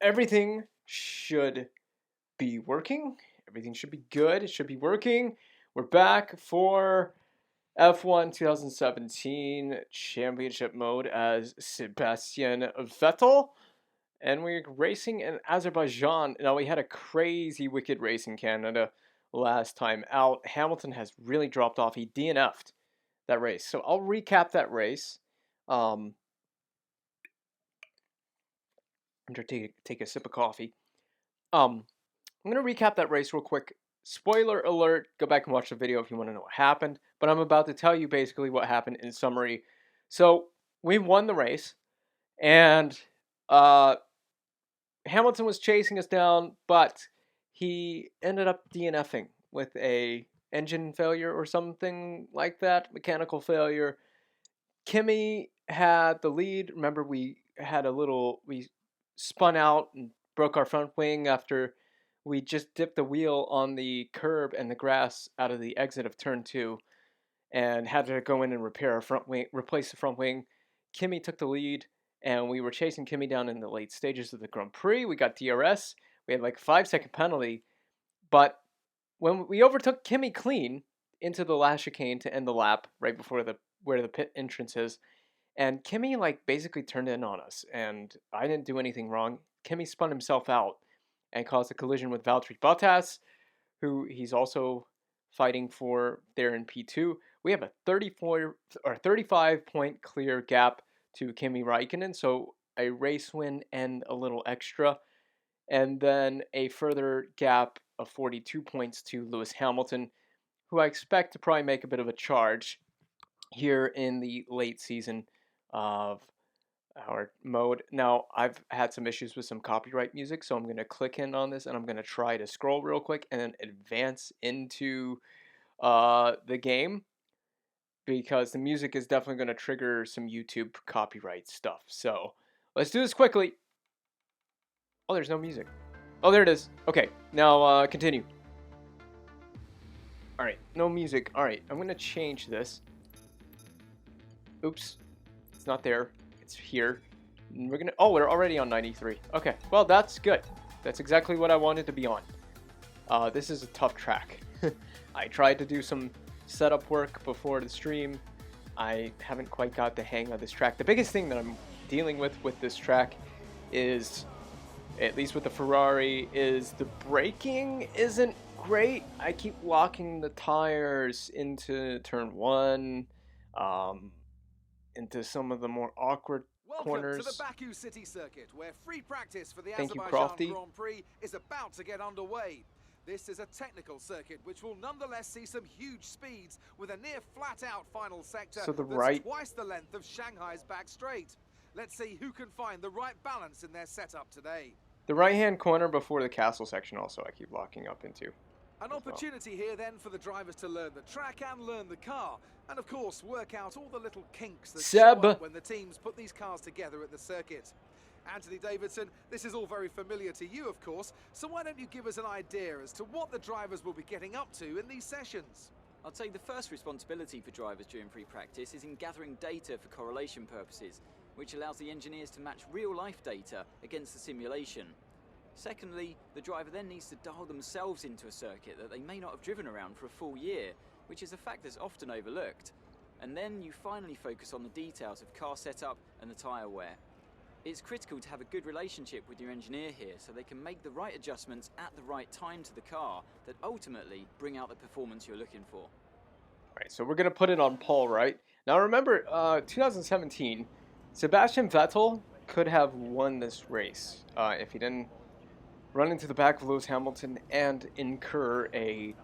everything should be working. Everything should be good. It should be working. We're back for F1 2017 championship mode as Sebastian Vettel. And we're racing in Azerbaijan. Now, we had a crazy wicked race in Canada last time out. Hamilton has really dropped off. He DNF'd that race. So I'll recap that race. I'm going to take a sip of coffee. I'm going to recap that race real quick. Spoiler alert, go back and watch the video if you want to know what happened. But I'm about to tell you basically what happened in summary. So we won the race, and Hamilton was chasing us down, but he ended up DNFing with a engine failure or something like that, mechanical failure. Kimi had the lead. Remember, we spun out and broke our front wing after we just dipped the wheel on the curb and the grass out of the exit of turn 2 and had to go in and replace the front wing. Kimi took the lead, and we were chasing Kimi down in the late stages of the Grand Prix. We got DRS. We had like a 5-second penalty, but when we overtook Kimi clean into the last chicane to end the lap right before where the pit entrance is, and Kimi like basically turned in on us, and I didn't do anything wrong. Kimi spun himself out and caused a collision with Valtteri Bottas, who he's also fighting for there in P2. We have a 35 point clear gap to Kimi Räikkönen, so a race win and a little extra, and then a further gap of 42 points to Lewis Hamilton, who I expect to probably make a bit of a charge here in the late season of our mode. Now, I've had some issues with some copyright music, so I'm going to click in on this, and I'm going to try to scroll real quick and then advance into the game, because the music is definitely going to trigger some YouTube copyright stuff. So let's do this quickly. Oh, there's no music. Oh, there it is. Okay, now continue. All right, no music. All right, I'm going to change this. Oops, it's not there. It's here. And we're already on 93. Okay, well, that's good. That's exactly what I wanted to be on. This is a tough track. I tried to do some setup work before the stream. I haven't quite got the hang of this track. The biggest thing that I'm dealing with this track is, at least with the Ferrari, is the braking isn't great. I keep locking the tires into turn 1, into some of the more awkward corners. Welcome to the Baku City Circuit, where free practice for the Thank you, Azerbaijan Grand Prix is about to get underway. This is a technical circuit which will nonetheless see some huge speeds with a near flat-out final sector that's twice the length of Shanghai's back straight. Let's see who can find the right balance in their setup today. The right-hand corner before the castle section also I keep locking up into. An opportunity here then for the drivers to learn the track and learn the car, and of course work out all the little kinks that show up when the teams put these cars together at the circuit. Anthony Davidson, this is all very familiar to you, of course, so why don't you give us an idea as to what the drivers will be getting up to in these sessions? I'd say the first responsibility for drivers during pre-practice is in gathering data for correlation purposes, which allows the engineers to match real-life data against the simulation. Secondly, the driver then needs to dial themselves into a circuit that they may not have driven around for a full year, which is a fact that's often overlooked. And then you finally focus on the details of car setup and the tyre wear. It's critical to have a good relationship with your engineer here so they can make the right adjustments at the right time to the car that ultimately bring out the performance you're looking for. Alright, so we're going to put it on Paul, right? Now remember, 2017, Sebastian Vettel could have won this race if he didn't run into the back of Lewis Hamilton and incur a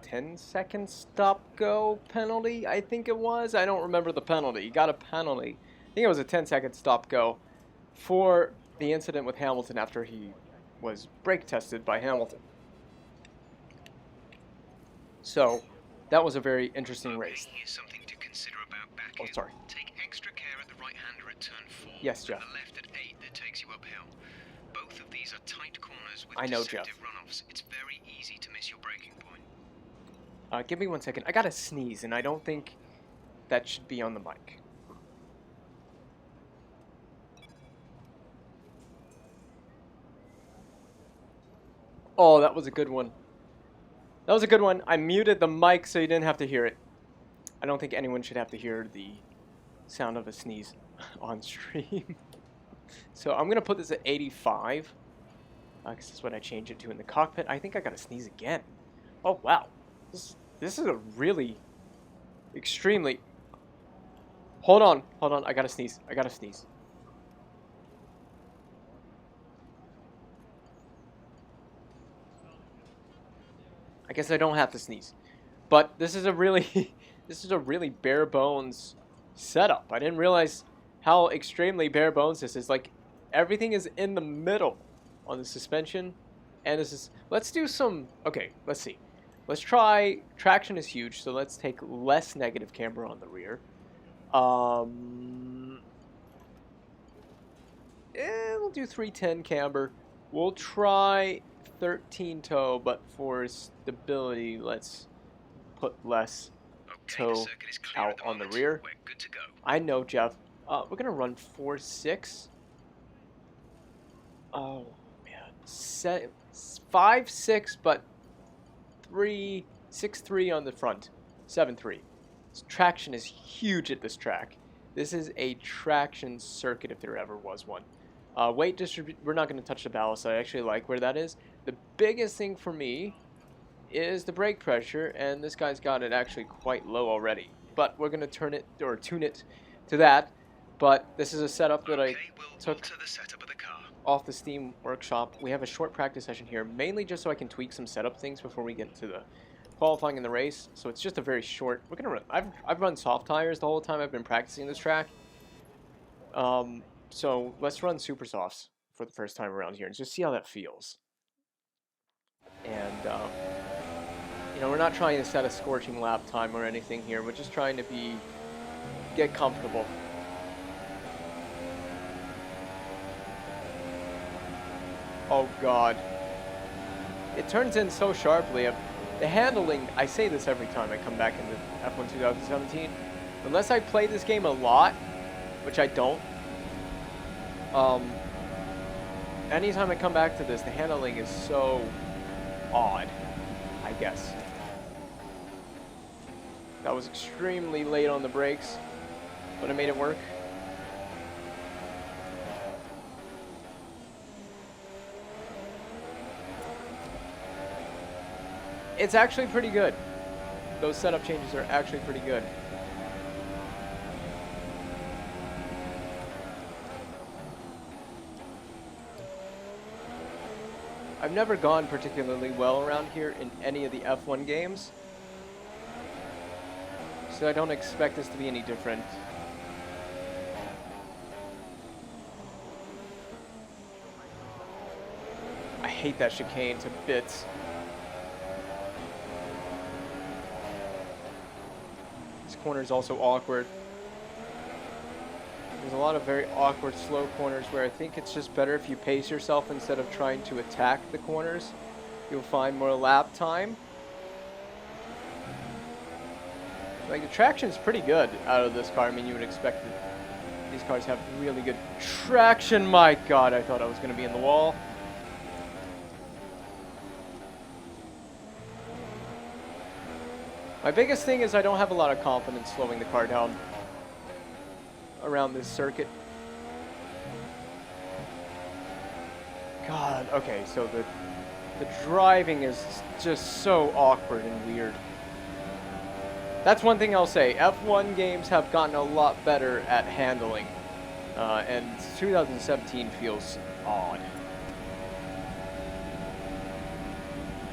10-second stop-go penalty, I think it was. I don't remember the penalty. He got a penalty. I think it was a 10-second stop-go for the incident with Hamilton after he was brake tested by Hamilton. So that was a very interesting race. Here's something to consider about Baku. Oh, sorry. Take extra care at the right-hander at turn 4. Yes, Jeff. And the left at 8 that takes you uphill. Both of these are tight corners with I know, Jeff. deceptive runoffs. It's very easy to miss your braking point. Give me 1 second. I gotta sneeze, and I don't think that should be on the mic. Oh, that was a good one. That was a good one. I muted the mic so you didn't have to hear it. I don't think anyone should have to hear the sound of a sneeze on stream. So I'm going to put this at 85. Because that's what I changed it to in the cockpit. I think I got to sneeze again. Oh, wow. This is a really extremely... Hold on. I got to sneeze. I guess I don't have to sneeze. But this is a really this is a really bare bones setup. I didn't realize how extremely bare bones this is. Like, everything is in the middle on the suspension. And this is, let's do some, okay, let's see. Let's try, traction is huge, so let's take less negative camber on the rear. We'll do 310 camber. We'll try 13 toe, but for stability, let's put less toe out on the rear. We're good to go. I know, Jeff. We're going to run 4.6. Oh, man. 5.6, but 6.3 on the front. 7.3. Traction is huge at this track. This is a traction circuit if there ever was one. Weight distribution, we're not going to touch the ballast. I actually like where that is. The biggest thing for me is the brake pressure, and this guy's got it actually quite low already. But we're going to turn it, or tune it to that. But this is a setup that I took the setup of the car. off the Steam workshop. We have a short practice session here, mainly just so I can tweak some setup things before we get to the qualifying in the race. So it's just a very short, we're going to run, I've run soft tires the whole time I've been practicing this track. So let's run super softs for the first time around here and just see how that feels. And, you know, we're not trying to set a scorching lap time or anything here. We're just trying to get comfortable. Oh, God. It turns in so sharply. The handling, I say this every time I come back into F1 2017. Unless I play this game a lot, which I don't, anytime I come back to this, the handling is so odd, I guess. That was extremely late on the brakes, but I made it work. It's actually pretty good. Those setup changes are actually pretty good. I've never gone particularly well around here in any of the F1 games, so I don't expect this to be any different. I hate that chicane to bits. This corner is also awkward. There's a lot of very awkward slow corners where I think it's just better if you pace yourself instead of trying to attack the corners. You'll find more lap time. Like, the traction is pretty good out of this car. I mean, you would expect that these cars have really good traction. My God, I thought I was going to be in the wall. My biggest thing is I don't have a lot of confidence slowing the car down around this circuit. God, okay, so the driving is just so awkward and weird. That's one thing I'll say. F1 games have gotten a lot better at handling, and 2017 feels odd.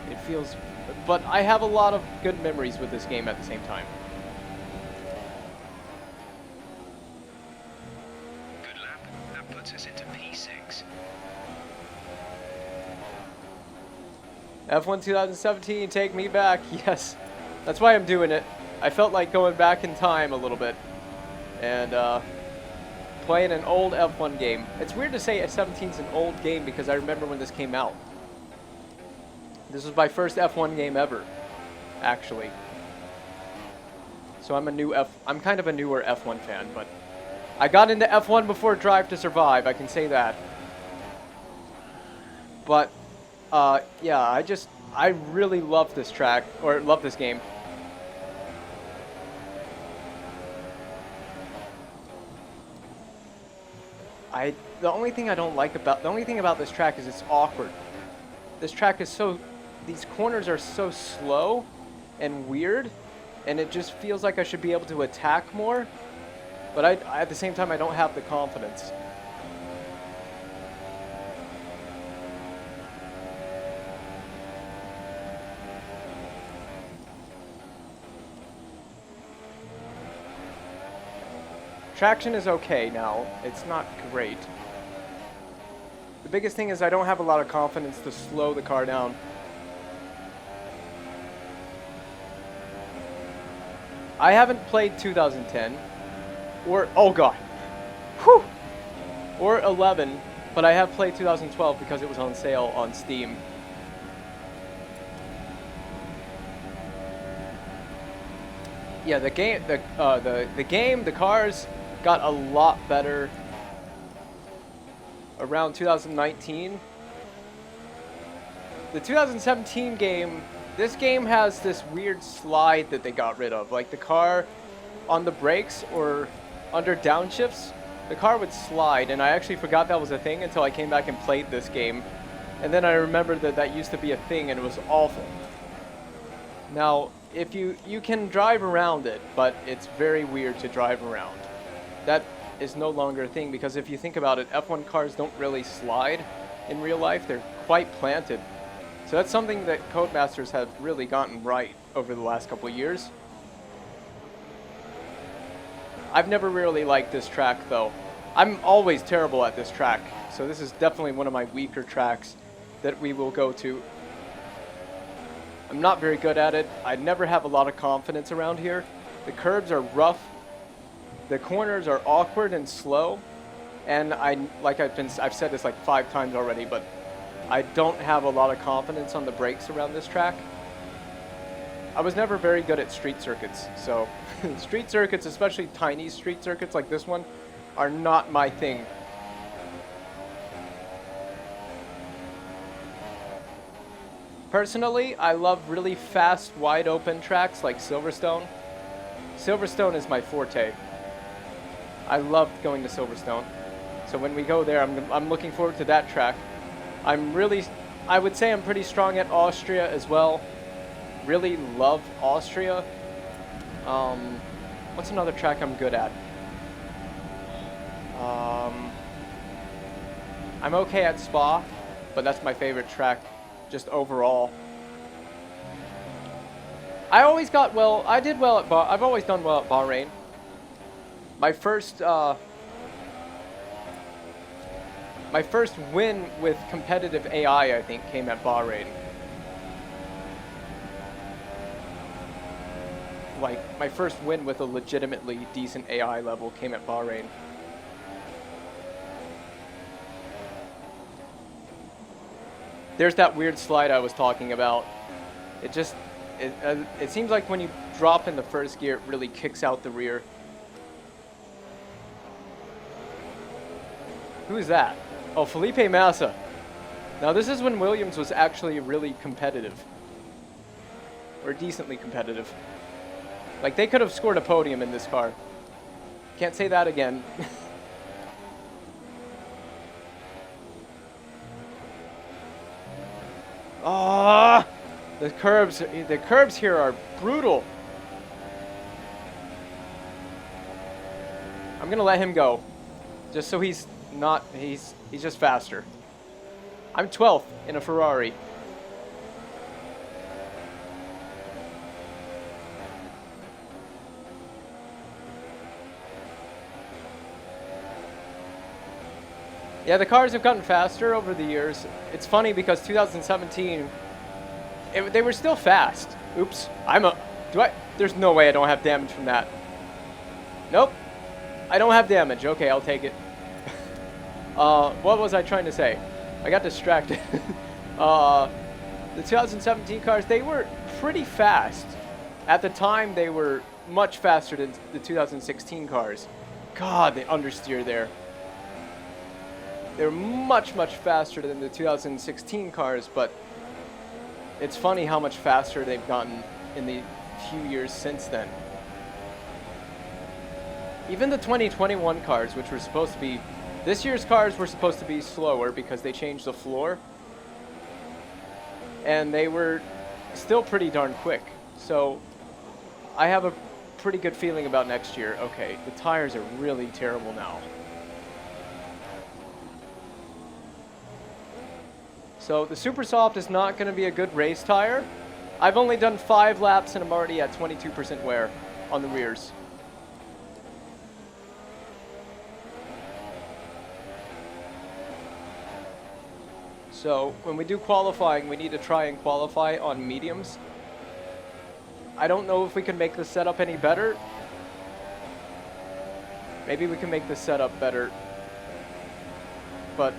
It feels, but I have a lot of good memories with this game at the same time. Puts us into P6. F1 2017, take me back. Yes, that's why I'm doing it. I felt like going back in time a little bit and playing an old F1 game. It's weird to say 17 is an old game because I remember when this came out. This was my first F1 game ever, actually. So I'm kind of a newer F1 fan, but I got into F1 before Drive to Survive, I can say that. But Yeah, I really love this track, or love this game. The only thing about this track is it's awkward. This track is these corners are so slow and weird, and it just feels like I should be able to attack more, but at the same time, I don't have the confidence. Traction is okay now. It's not great. The biggest thing is I don't have a lot of confidence to slow the car down. I haven't played 2010 or, oh god, whew, or 11, but I have played 2012 because it was on sale on Steam. Yeah, the cars got a lot better around 2019. The 2017 game, this game has this weird slide that they got rid of. Like the car on the brakes or under downshifts, the car would slide, and I actually forgot that was a thing until I came back and played this game. And then I remembered that that used to be a thing, and it was awful. Now, if you can drive around it, but it's very weird to drive around. That is no longer a thing, because if you think about it, F1 cars don't really slide in real life. They're quite planted. So that's something that Codemasters have really gotten right over the last couple of years. I've never really liked this track, though. I'm always terrible at this track, so this is definitely one of my weaker tracks that we will go to. I'm not very good at it. I never have a lot of confidence around here. The curbs are rough. The corners are awkward and slow. And I've said this like 5 times already, but I don't have a lot of confidence on the brakes around this track. I was never very good at street circuits, so street circuits, especially tiny street circuits like this one, are not my thing. Personally, I love really fast, wide open tracks like Silverstone. Silverstone is my forte. I love going to Silverstone. So when we go there, I'm looking forward to that track. I would say I'm pretty strong at Austria as well. Really love Austria. What's another track I'm good at? I'm okay at Spa, but that's my favorite track, just overall. I've always done well at Bahrain. My first win with competitive AI, I think, came at Bahrain. Like, my first win with a legitimately decent AI level came at Bahrain. There's that weird slide I was talking about. It seems like when you drop in the first gear, it really kicks out the rear. Who is that? Oh, Felipe Massa. Now this is when Williams was actually really competitive. Or decently competitive. Like, they could have scored a podium in this car. Can't say that again. Ah, the curbs here are brutal. I'm gonna let him go, just so he's just faster. I'm 12th in a Ferrari. Yeah, the cars have gotten faster over the years. It's funny because 2017, they were still fast. Oops, there's no way I don't have damage from that. Nope, I don't have damage. Okay, I'll take it. What was I trying to say? I got distracted. The 2017 cars, they were pretty fast. At the time, they were much faster than the 2016 cars. God, the understeer there. They're much, much faster than the 2016 cars, but it's funny how much faster they've gotten in the few years since then. Even the 2021 cars, which were supposed to be... This year's cars were supposed to be slower because they changed the floor. And they were still pretty darn quick. So I have a pretty good feeling about next year. Okay, the tires are really terrible now. So the Super Soft is not going to be a good race tire. I've only done 5 laps and I'm already at 22% wear on the rears. So when we do qualifying, we need to try and qualify on mediums. I don't know if we can make the setup any better. Maybe we can make the setup better. But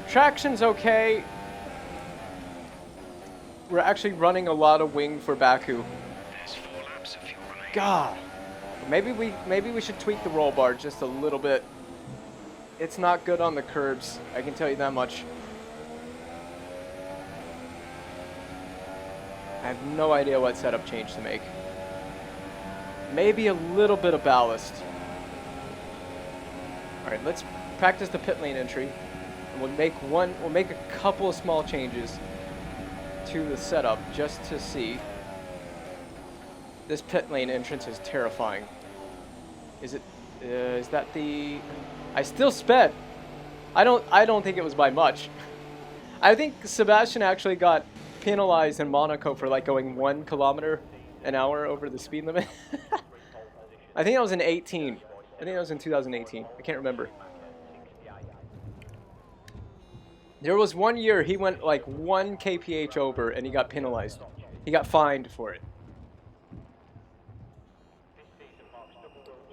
traction's okay. We're actually running a lot of wing for Baku. There's 4 laps of fuel remaining. God. Maybe we should tweak the roll bar just a little bit. It's not good on the curbs, I can tell you that much. I have no idea what setup change to make. Maybe a little bit of ballast. Alright, let's practice the pit lane entry. And we'll make a couple of small changes to the setup just to see. This pit lane entrance is terrifying. Is that the... I still sped. I don't think it was by much. I think Sebastian actually got penalized in Monaco for like going 1 kilometer an hour over the speed limit. I think that was in 18. I think that was in 2018. I can't remember. There was one year he went like 1 kph over and he got penalized. He got fined for it.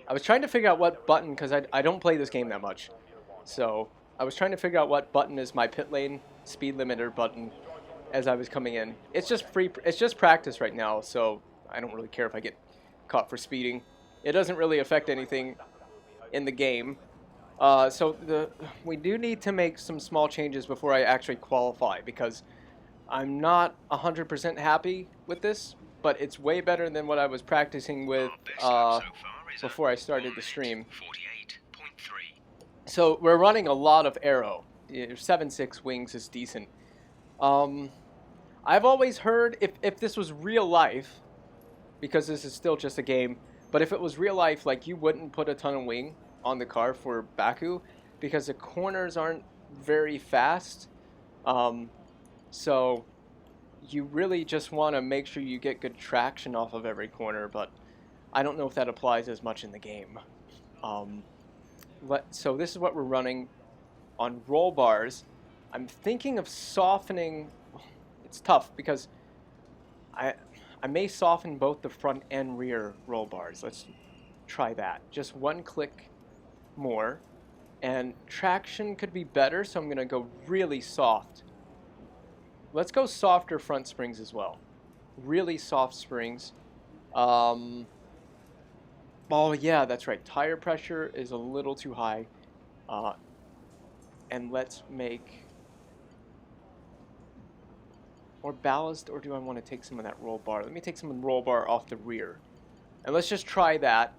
I was trying to figure out what button, because I don't play this game that much. So I was trying to figure out what button is my pit lane speed limiter button as I was coming in. It's just practice right now, so I don't really care if I get caught for speeding. It doesn't really affect anything in the game. We do need to make some small changes before I actually qualify, because I'm not 100% happy with this, but it's way better than what I was practicing with before I started the stream. 48.3. So we're running a lot of aero. 7.6 wings is decent. I've always heard if this was real life, because this is still just a game, but if it was real life, like, you wouldn't put a ton of wing on the car for Baku because the corners aren't very fast. So you really just want to make sure you get good traction off of every corner, but I don't know if that applies as much in the game. So this is what we're running on roll bars. I'm thinking of softening. It's tough because I may soften both the front and rear roll bars. Let's try that. Just 1 click more. And traction could be better, so I'm going to go really soft. Let's go softer front springs as well. Really soft springs. Oh yeah, that's right. Tire pressure is a little too high. And let's make... Or ballast, or do I want to take some of that roll bar? Let me take some of the roll bar off the rear. And let's just try that.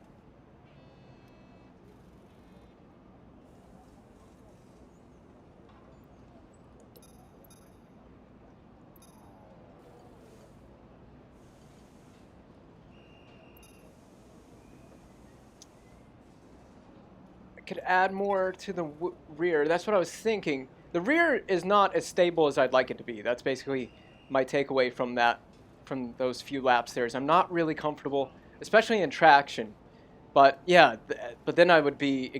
I could add more to the rear. That's what I was thinking. The rear is not as stable as I'd like it to be. That's basically my takeaway from those few laps there. Is I'm not really comfortable, especially in traction. But yeah, but then I would be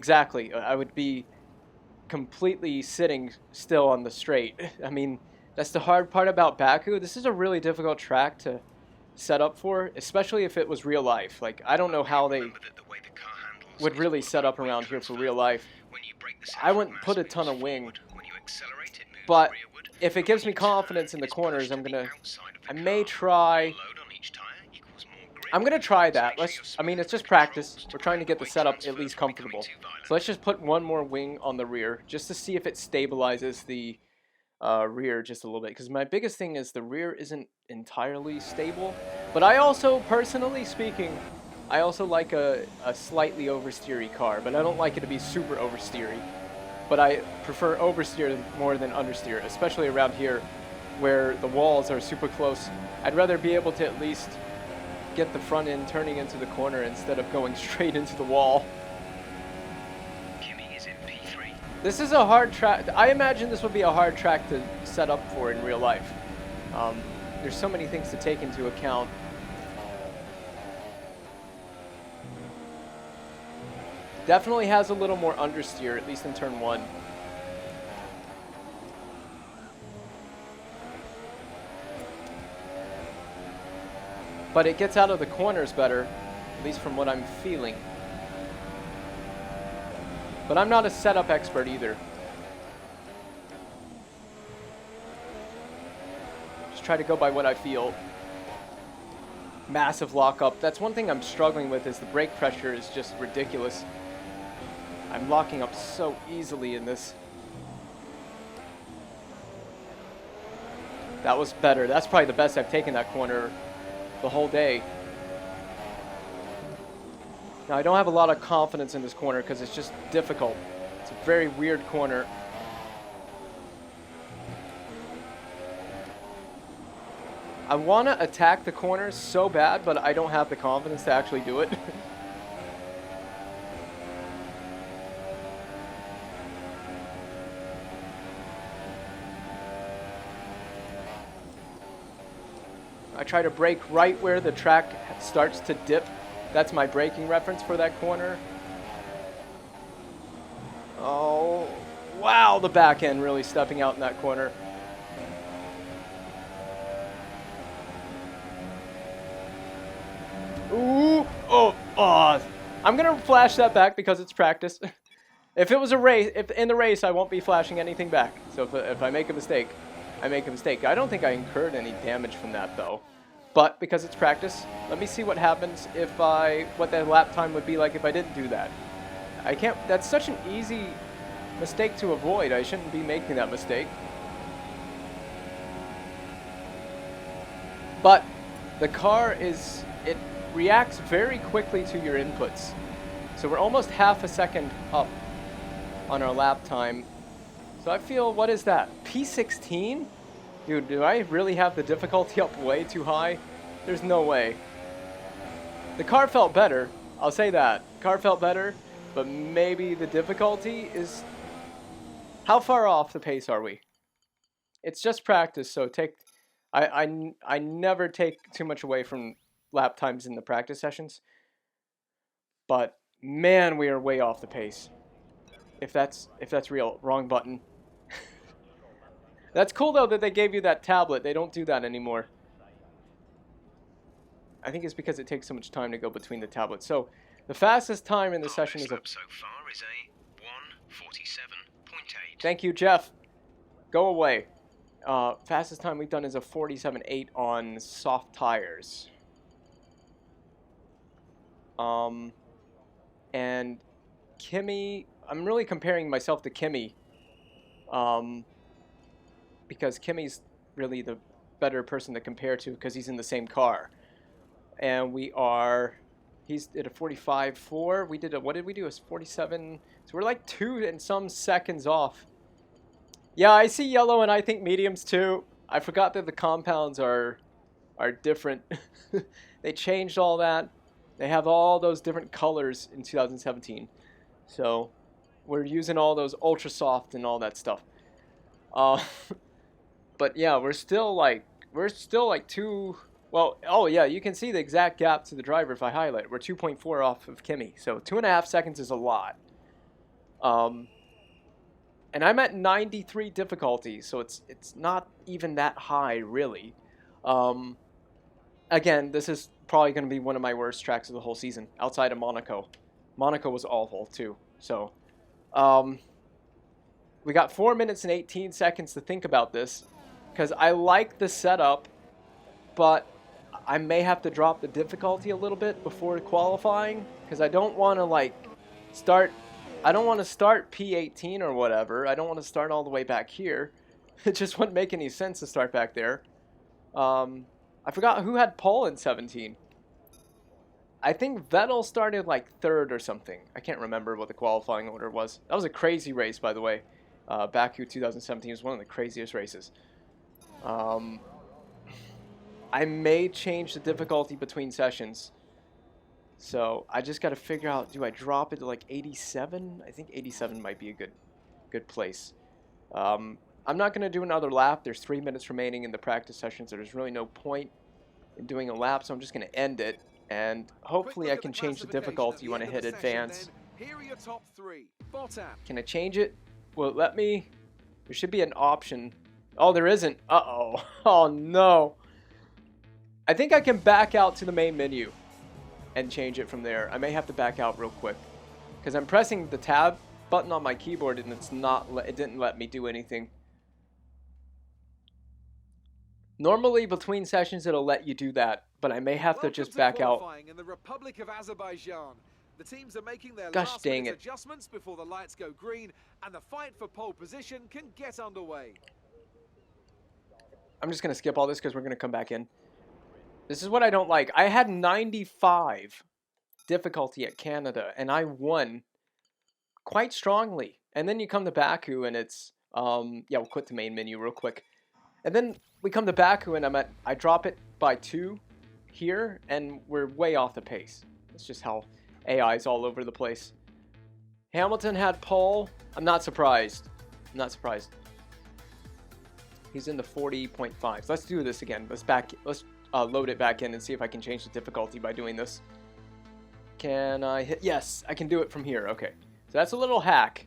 completely sitting still on the straight. I mean, that's the hard part about Baku. This is a really difficult track to set up for, especially if it was real life. Like, I don't know how they would really set up around here for real life. I wouldn't put a ton of wing. But if it gives me confidence in the corners, I may try I'm going to try that. I mean, it's just practice. We're trying to get the setup at least comfortable. So let's just put one more wing on the rear just to see if it stabilizes the rear just a little bit. Because my biggest thing is the rear isn't entirely stable. But I also, personally speaking, I also like a slightly oversteery car. But I don't like it to be super oversteery. But I prefer oversteer more than understeer, especially around here where the walls are super close. I'd rather be able to at least get the front end turning into the corner instead of going straight into the wall. Kimi is in P3. This is a hard track. I imagine this would be a hard track to set up for in real life. There's so many things to take into account. Definitely has a little more understeer, at least in turn 1. But it gets out of the corners better, at least from what I'm feeling. But I'm not a setup expert either. Just try to go by what I feel. Massive lockup. That's one thing I'm struggling with, is the brake pressure is just ridiculous. I'm locking up so easily in this. That was better. That's probably the best I've taken that corner the whole day. Now, I don't have a lot of confidence in this corner because it's just difficult. It's a very weird corner. I want to attack the corners so bad, but I don't have the confidence to actually do it. I try to brake right where the track starts to dip. That's my braking reference for that corner. Oh, wow, the back end really stepping out in that corner. Ooh, oh, I'm gonna flash that back because it's practice. If it was a race, if in the race, I won't be flashing anything back. So if I make a mistake, I make a mistake. I don't think I incurred any damage from that though. But because it's practice, let me see what happens if what that lap time would be like if I didn't do that. I can't, that's such an easy mistake to avoid. I shouldn't be making that mistake. But the car it reacts very quickly to your inputs. So we're almost half a second up on our lap time. So I feel, what is that? P16? Dude, do I really have the difficulty up way too high? There's no way. The car felt better, I'll say that. Car felt better, but maybe the difficulty is... How far off the pace are we? It's just practice, so I never take too much away from lap times in the practice sessions. But man, we are way off the pace. If that's real. Wrong button. That's cool though that they gave you that tablet. They don't do that anymore. I think it's because it takes so much time to go between the tablets. So the fastest time in the session is lap so far is a 1:47.8. Thank you, Jeff. Go away. Fastest time we've done is a 47.8 on soft tires. And Kimi, I'm really comparing myself to Kimi. Because Kimi's really the better person to compare to because he's in the same car. And he's at a 45.4. We did what did we do? A 47. So we're like 2 and some seconds off. Yeah, I see yellow and I think mediums too. I forgot that the compounds are different. They changed all that. They have all those different colors in 2017. So we're using all those ultra soft and all that stuff. But yeah, we're still like 2. Well, oh yeah, you can see the exact gap to the driver if I highlight it. We're 2.4 off of Kimi, so 2.5 seconds is a lot. And I'm at 93 difficulty, so it's not even that high really. Again, this is probably going to be one of my worst tracks of the whole season, outside of Monaco. Monaco was awful too. So, we got 4 minutes and 18 seconds to think about this, because I like the setup, but I may have to drop the difficulty a little bit before qualifying, because I don't want to like start. I don't want to start P18 or whatever. I don't want to start all the way back here. It just wouldn't make any sense to start back there. I forgot who had pole in 17. I think Vettel started like 3rd or something. I can't remember what the qualifying order was. That was a crazy race, by the way. Baku 2017 was one of the craziest races. I may change the difficulty between sessions. So I just got to figure out, do I drop it to like 87? I think 87 might be a good place. I'm not going to do another lap. There's 3 minutes remaining in the practice session, so there's really no point in doing a lap, so I'm just going to end it. And hopefully I can change the difficulty when I hit advance. Here are your top 3. Bottom. Can I change it? Well, let me... There should be an option. Oh, there isn't. Uh-oh. Oh, no. I think I can back out to the main menu and change it from there. I may have to back out real quick, because I'm pressing the tab button on my keyboard and it didn't let me do anything. Normally between sessions it'll let you do that, but I may have to just back out. In the Republic of Azerbaijan. The teams are making their Gosh last dang minute it. adjustments before the lights go green, and the fight for pole position can get underway. I'm just going to skip all this because we're going to come back in. This is what I don't like. I had 95 difficulty at Canada, and I won quite strongly. And then you come to Baku, and it's... yeah, we'll quit the main menu real quick. And then we come to Baku, and I drop it by 2 here, and we're way off the pace. It's just how AI is all over the place. Hamilton had pole. I'm not surprised. I'm not surprised. He's in the 40.5s. Let's do this again. Let's load it back in and see if I can change the difficulty by doing this. Can I hit? Yes, I can do it from here. Okay. So that's a little hack.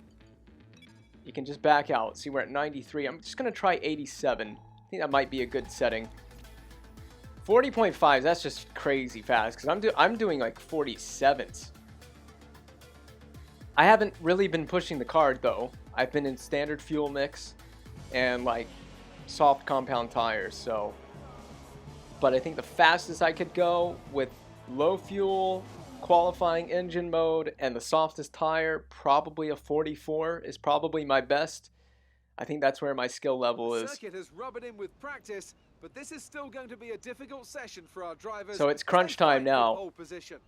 You can just back out. See, we're at 93. I'm just going to try 87. I think that might be a good setting. 40.5, that's just crazy fast, because I'm doing like 47s. I haven't really been pushing the card, though. I've been in standard fuel mix and like soft compound tires, so... But I think the fastest I could go with low fuel, qualifying engine mode, and the softest tire, probably a 44 is probably my best. I think that's where my skill level is. The circuit has rubbed in with practice, but this is still going to be a difficult session for our drivers. So it's crunch time now. Pole position.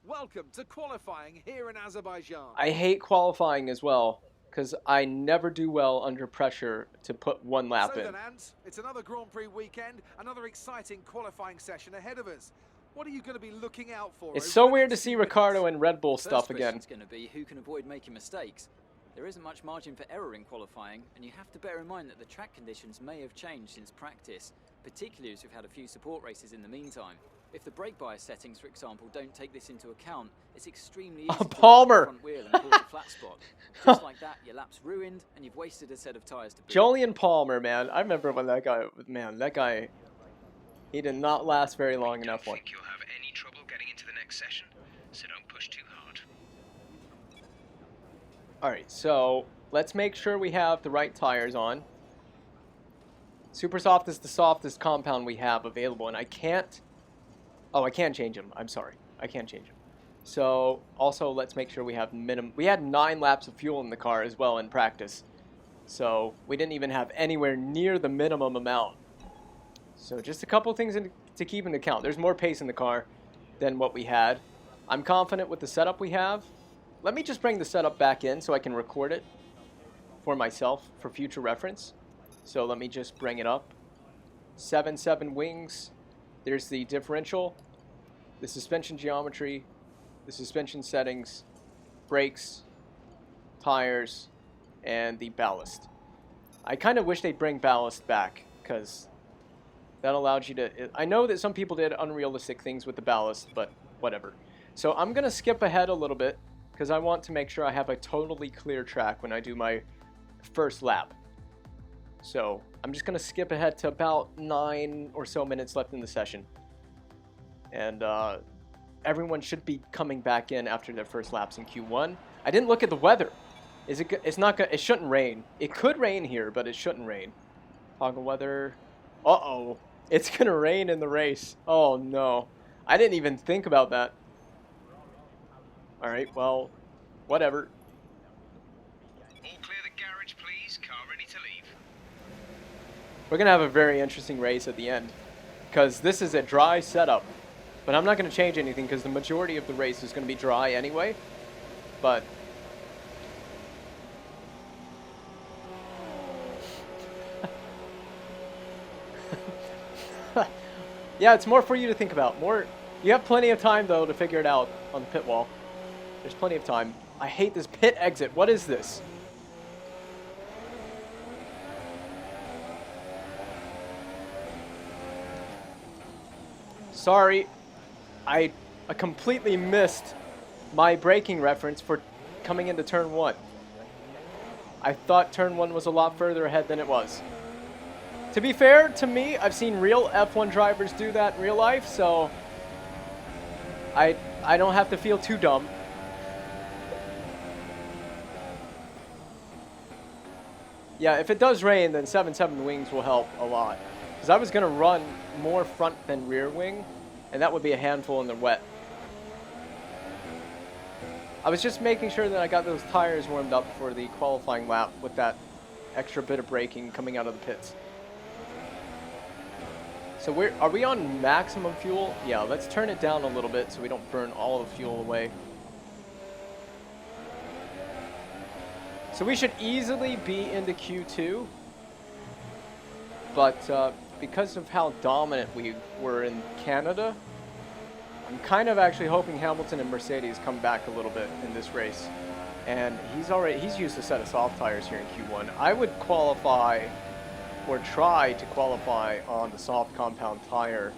Welcome to qualifying here in Azerbaijan. I hate qualifying as well, because I never do well under pressure to put one lap in. Then, Ant, it's another Grand Prix weekend, another exciting qualifying session ahead of us. What are you going to be looking out for? It's so weird to see Ricardo and Red Bull stuff again. It's going to be who can avoid making mistakes. There isn't much margin for error in qualifying, and you have to bear in mind that the track conditions may have changed since practice, particularly as we've had a few support races in the meantime. If the brake bias settings, for example, don't take this into account, it's extremely easy to Palmer. front wheel and cause a flat spot. Just like that, your lap's ruined, and you've wasted a set of tyres to boot. Julian Palmer, man. I remember when that guy, he did not last very long in F1. I don't think you'll have any trouble getting into the next session, so don't push too hard. Alright, so let's make sure we have the right tires on. Super Soft is the softest compound we have available, and I can't... Oh, I can change them. I'm sorry. I can change them. So, also, let's make sure we have minimum... We had 9 laps of fuel in the car as well in practice. So, we didn't even have anywhere near the minimum amount. So, just a couple things to keep into account. There's more pace in the car than what we had. I'm confident with the setup we have. Let me just bring the setup back in so I can record it for myself for future reference. So, let me just bring it up. 7 wings. There's the differential, the suspension geometry, the suspension settings, brakes, tires, and the ballast. I kind of wish they'd bring ballast back, because that allowed you to... I know that some people did unrealistic things with the ballast, but whatever. So I'm going to skip ahead a little bit, because I want to make sure I have a totally clear track when I do my first lap. So I'm just going to skip ahead to about 9 or so minutes left in the session. And everyone should be coming back in after their first laps in Q1. I didn't look at the weather. It's not good. It shouldn't rain. It could rain here, but it shouldn't rain. Toggle weather. Uh-oh. It's going to rain in the race. Oh, no. I didn't even think about that. All right, well, whatever. All clear the garage, please. Car ready to leave. We're going to have a very interesting race at the end, because this is a dry setup. But I'm not going to change anything, because the majority of the race is going to be dry anyway. But yeah, it's more for you to think about. You have plenty of time, though, to figure it out on the pit wall. There's plenty of time. I hate this pit exit. What is this? Sorry. I completely missed my braking reference for coming into turn 1. I thought turn 1 was a lot further ahead than it was. To be fair, to me, I've seen real F1 drivers do that in real life, so I don't have to feel too dumb. Yeah, if it does rain, then 7.7 wings will help a lot. Because I was going to run more front than rear wing, and that would be a handful in the wet. I was just making sure that I got those tires warmed up for the qualifying lap with that extra bit of braking coming out of the pits. So are we on maximum fuel? Yeah, let's turn it down a little bit so we don't burn all the fuel away. So we should easily be into Q2. But because of how dominant we were in Canada, I'm kind of actually hoping Hamilton and Mercedes come back a little bit in this race. And he's used a set of soft tires here in Q1. I would qualify or try to qualify on the soft compound tire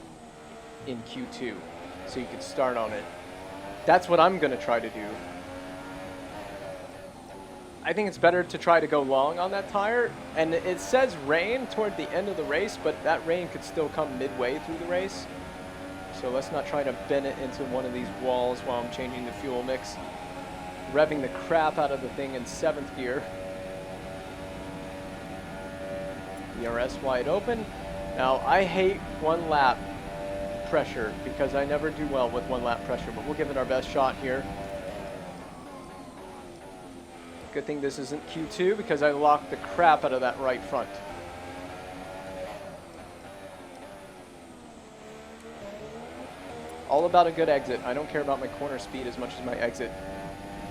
in Q2 so you could start on it. That's what I'm going to try to do. I think it's better to try to go long on that tire. And it says rain toward the end of the race, but that rain could still come midway through the race. So let's not try to bend it into one of these walls while I'm changing the fuel mix. Revving the crap out of the thing in 7th gear. DRS wide open. Now, I hate one lap pressure because I never do well with one lap pressure, but we'll give it our best shot here. Good thing this isn't Q2 because I locked the crap out of that right front. All about a good exit. I don't care about my corner speed as much as my exit.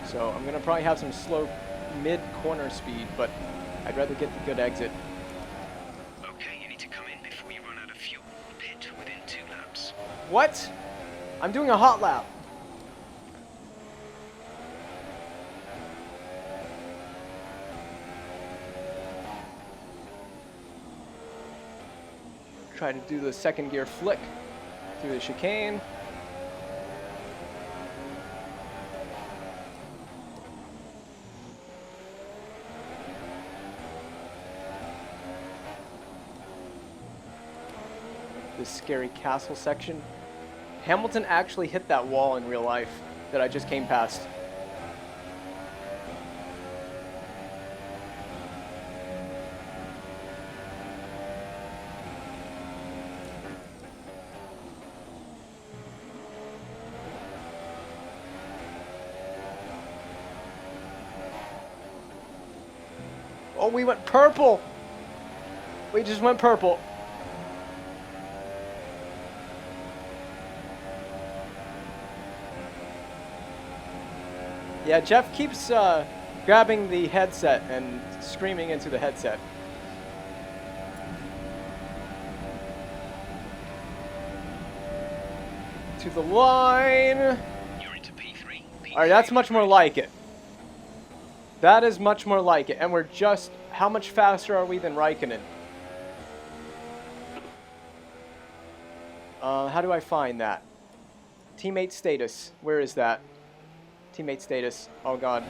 So I'm going to probably have some slow mid-corner speed, but I'd rather get the good exit. Okay, you need to come in before you run out of fuel. Pit within 2 laps. What? I'm doing a hot lap. Try to do the 2nd gear flick through the chicane. This scary castle section. Hamilton actually hit that wall in real life that I just came past. Oh, we went purple. We just went purple. Yeah, Jeff keeps grabbing the headset and screaming into the headset. To the line. You're into P3. All right, that's much more like it. That is much more like it. And we're just, how much faster are we than Raikkonen? How do I find that? Teammate status. Where is that? Teammate status. Oh god.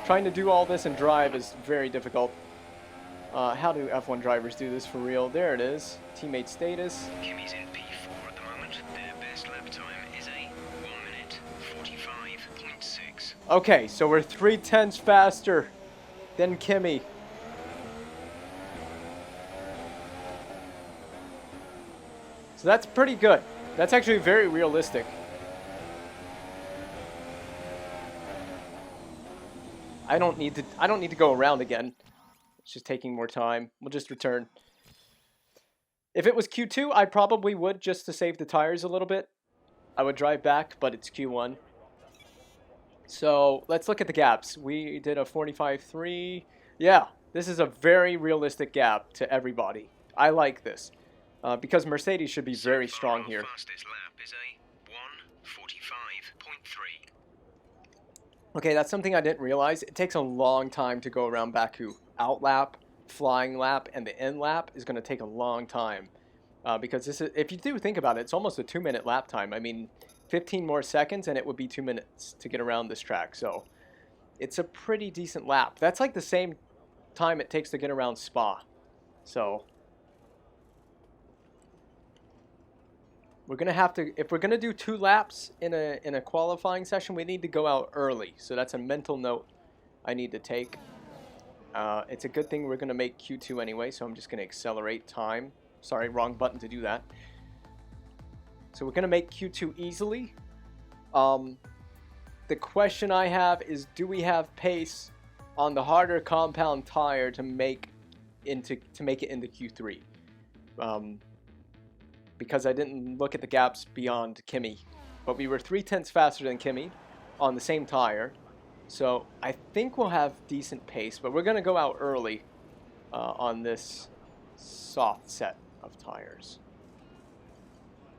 Trying to do all this and drive is very difficult. How do F1 drivers do this for real? There it is. Teammate status. Kimmy's in P4 at the moment. Their best lap time is a 1 minute 45.6. Okay, so we're 0.3 faster than Kimmy. So that's pretty good. That's actually very realistic. I don't need to go around again. It's just taking more time. We'll just return. If it was Q2, I probably would, just to save the tires a little bit. I would drive back, but it's Q1. So let's look at the gaps. We did a 45.3. Yeah, this is a very realistic gap to everybody. I like this. Because Mercedes should be very strong here. Fastest lap is a 1:45.3. Okay, that's something I didn't realize. It takes a long time to go around Baku. Out lap, flying lap, and the in lap is going to take a long time. Because this is, if you do think about it, it's almost a 2-minute lap time. I mean, 15 more seconds and it would be 2 minutes to get around this track. So it's a pretty decent lap. That's like the same time it takes to get around Spa. So we're going to have to, if we're going to do 2 laps in a qualifying session, we need to go out early. So that's a mental note I need to take. It's a good thing we're going to make Q2 anyway, so I'm just going to accelerate time. Sorry, wrong button to do that. So we're going to make Q2 easily. The question I have is, do we have pace on the harder compound tire to make it into Q3? Because I didn't look at the gaps beyond Kimi, but we were 0.3 faster than Kimi on the same tire. So I think we'll have decent pace, but we're going to go out early on this soft set of tires.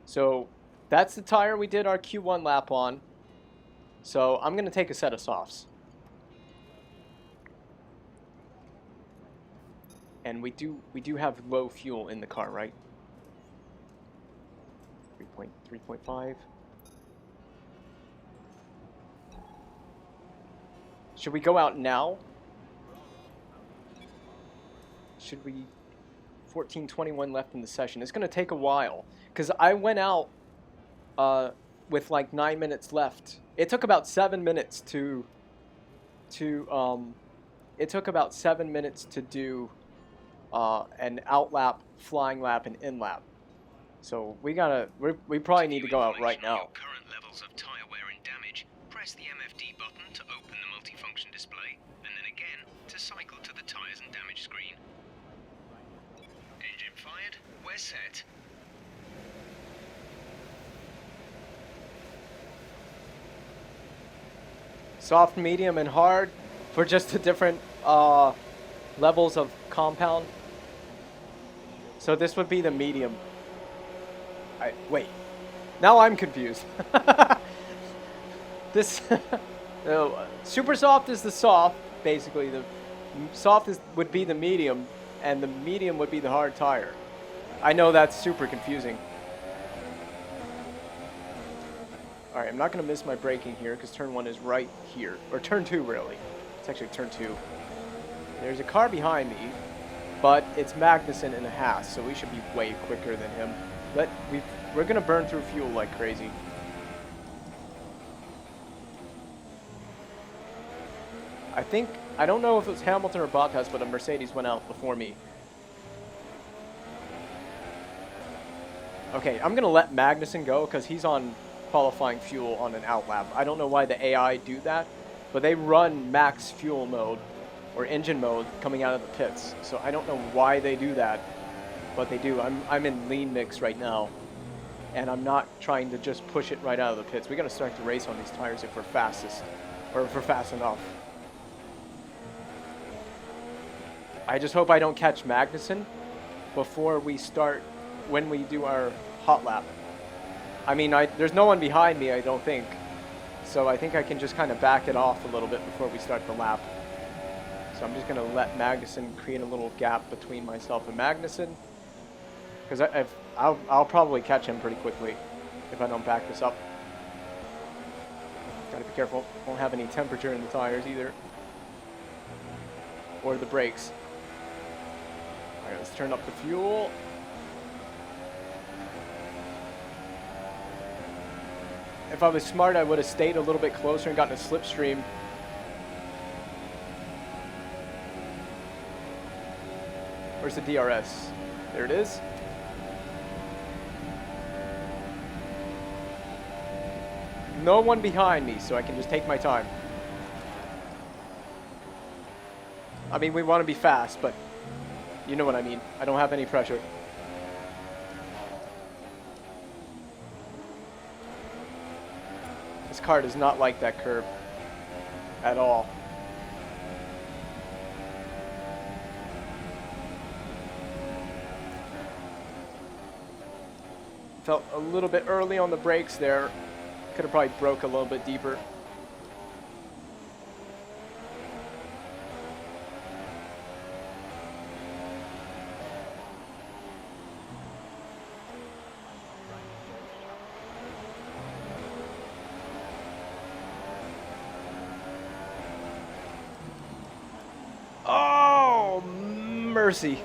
So that's the tire we did our Q1 lap on. So I'm going to take a set of softs. And we do have low fuel in the car, right? 3.5. Should we go out now? Should we? 14:21 left in the session. It's going to take a while because I went out with like 9 minutes left. It took about 7 minutes to it took about 7 minutes to do an out lap, flying lap, and in lap. So we probably need to go out right now. Current levels of tire wear and damage. Press the MFD button to open the multifunction display, and then again to cycle to the tires and damage screen. Engine fired. We're set. Soft, medium, and hard for just the different levels of compound. So this would be the medium. Wait. Now I'm confused. This super soft is the soft, basically. The soft would be the medium, and the medium would be the hard tire. I know that's super confusing. All right, I'm not going to miss my braking here because turn 1 is right here. Or turn 2, really. It's actually turn 2. There's a car behind me, but it's Magnussen in a Haas, so we should be way quicker than him. But we're going to burn through fuel like crazy. I don't know if it was Hamilton or Bottas, but a Mercedes went out before me. Okay, I'm going to let Magnussen go because he's on qualifying fuel on an out lap. I don't know why the AI do that, but they run max fuel mode or engine mode coming out of the pits. So I don't know why they do that, but they do. I'm in lean mix right now, and I'm not trying to just push it right out of the pits. We got to start the race on these tires if we're fastest, or if we're fast enough. I just hope I don't catch Magnussen before we start, when we do our hot lap. I mean, there's no one behind me, I don't think. So I think I can just kind of back it off a little bit before we start the lap. So I'm just going to let Magnussen create a little gap between myself and Magnussen. Because I'll probably catch him pretty quickly if I don't back this up. Gotta be careful. Won't have any temperature in the tires either. Or the brakes. Alright, let's turn up the fuel. If I was smart, I would have stayed a little bit closer and gotten a slipstream. Where's the DRS? There it is. no one behind me, so I can just take my time. I mean, we want to be fast, but you know what I mean. I don't have any pressure. This car does not like that curb at all. Felt a little bit early on the brakes there. Could have probably broke a little bit deeper. Oh, mercy.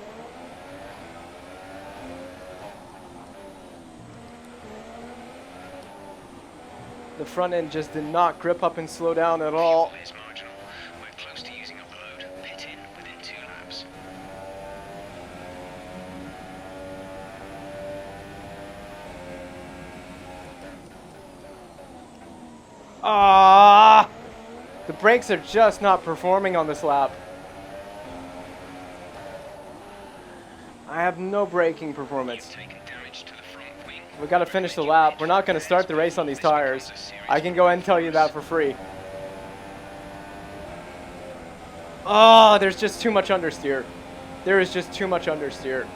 The front end just did not grip up and slow down at all. Fuel is marginal. We're close to using up the load. Pit in within 2 laps. Ah! The brakes are just not performing on this lap. I have no braking performance. Taken damage to the front wing. We gotta finish the lap. We're not gonna start the race on these tires. I can go ahead and tell you that for free. Oh, there's just too much understeer. There is just too much understeer.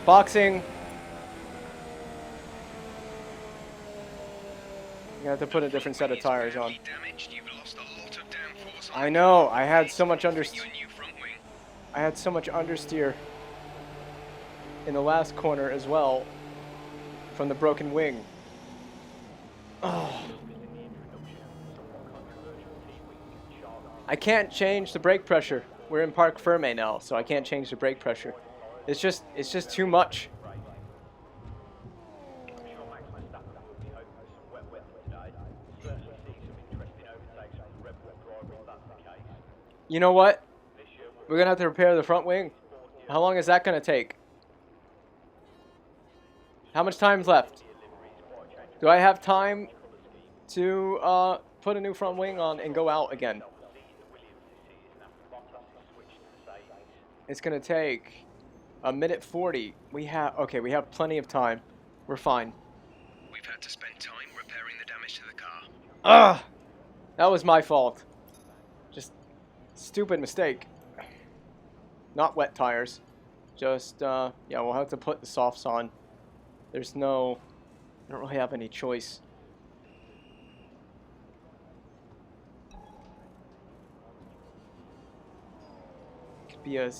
Boxing. You have to put a different set of tires on. You've lost a lot of downforce. I know. I had so much You a new front wing. I had so much understeer in the last corner as well from the broken wing. Oh. I can't change the brake pressure. We're in Parc Fermé now, so I can't change the brake pressure. It's just too much. You know what? We're gonna have to repair the front wing. How long is that gonna take? How much time's left? Do I have time to put a new front wing on and go out again? It's gonna take a minute 40. We have plenty of time. We're fine. We've had to spend time repairing the damage to the car. Ugh! That was my fault. Just stupid mistake. Not wet tires. Just yeah, we'll have to put the softs on. I don't really have any choice. Could be a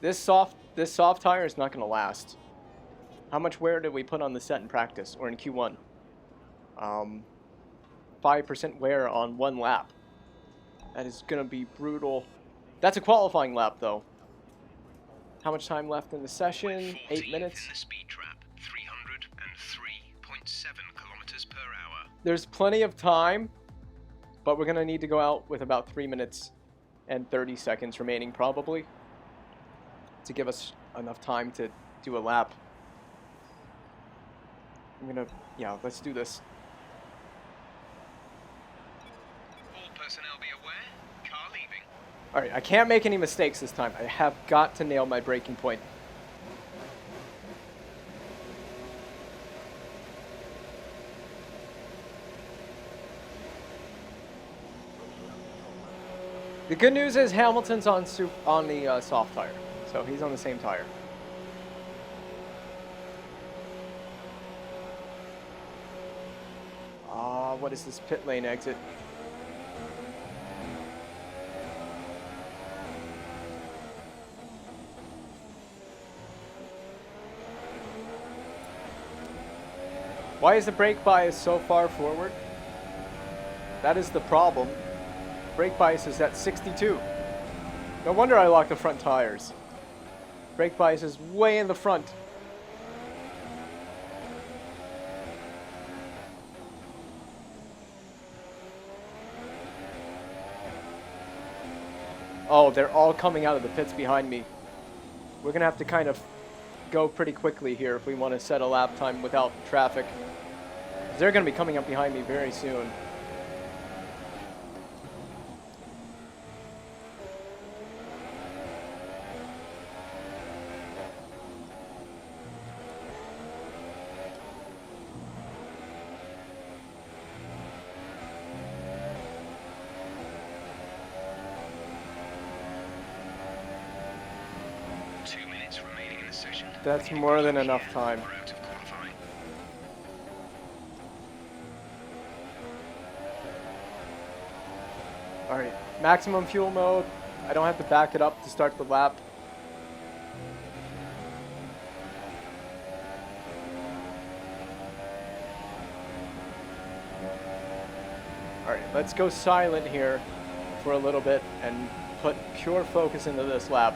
this soft tire is not going to last. How much wear did we put on the set in practice or in Q1? 5% wear on 1 lap. That is going to be brutal. That's a qualifying lap though. How much time left in the session? 8 minutes. In the speed trap, 303.7 kilometers per hour. There's plenty of time, but we're going to need to go out with about 3 minutes and 30 seconds remaining probably to give us enough time to do a lap. Let's do this. All personnel be aware, car leaving. Alright, I can't make any mistakes this time. I have got to nail my braking point. The good news is Hamilton's on the soft tire, so he's on the same tire. What is this pit lane exit? Why is the brake bias so far forward? That is the problem. Brake bias is at 62. No wonder I locked the front tires. Brake bias is way in the front. Oh, they're all coming out of the pits behind me. We're gonna have to kind of go pretty quickly here if we want to set a lap time without traffic. They're going to be coming up behind me very soon. That's more than enough time. Alright, maximum fuel mode. I don't have to back it up to start the lap. Alright, let's go silent here for a little bit and put pure focus into this lap.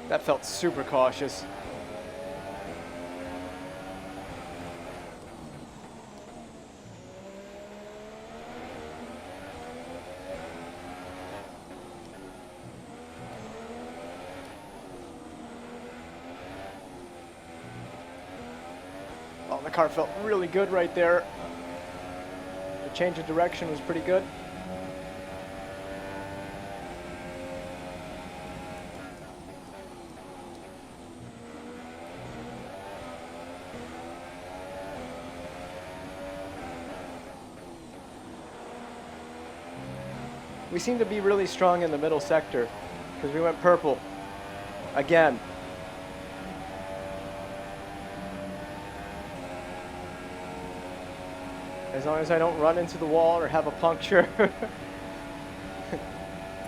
That felt super cautious. Oh, the car felt really good right there. The change of direction was pretty good. We seem to be really strong in the middle sector because we went purple again. As long as I don't run into the wall or have a puncture,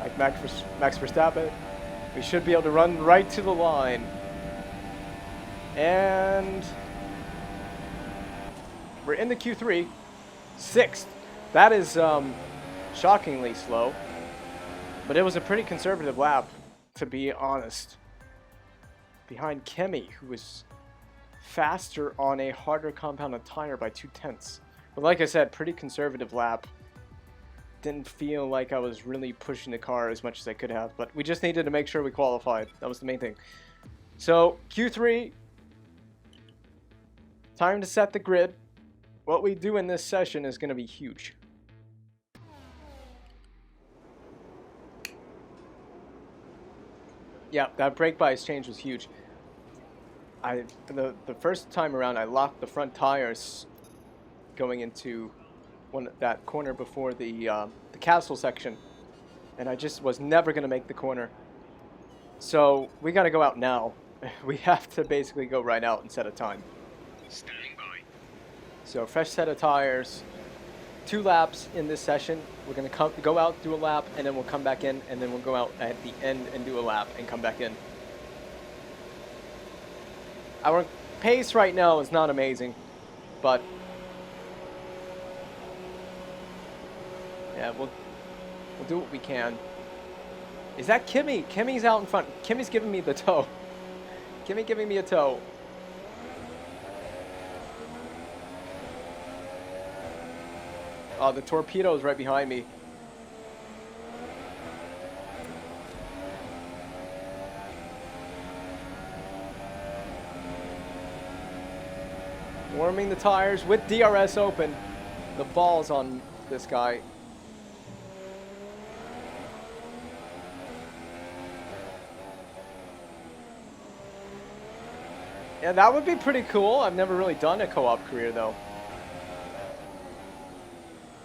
like Max Verstappen, we should be able to run right to the line. And we're in the Q3, 6th. That is shockingly slow, but it was a pretty conservative lap, to be honest. Behind Kemi, who was faster on a harder compounded tire by 0.2. But like I said, pretty conservative lap. Didn't feel like I was really pushing the car as much as I could have, but we just needed to make sure we qualified. That was the main thing. So Q3, time to set the grid. What we do in this session is going to be huge. Yeah, that brake bias change was huge. The first time around, I locked the front tires going into that corner before the castle section, and I just was never going to make the corner. So we got to go out now. We have to basically go right out and set a time. Standing by. So fresh set of tires, 2 laps in this session. We're going to go out, do a lap, and then we'll come back in, and then we'll go out at the end and do a lap and come back in. Our pace right now is not amazing, but yeah, we'll do what we can. Is that Kimi? Kimi's out in front. Kimi's giving me the tow. Kimi giving me a tow. Oh, the torpedo is right behind me. Warming the tires with DRS open. The ball's on this guy. Yeah, that would be pretty cool. I've never really done a co-op career though.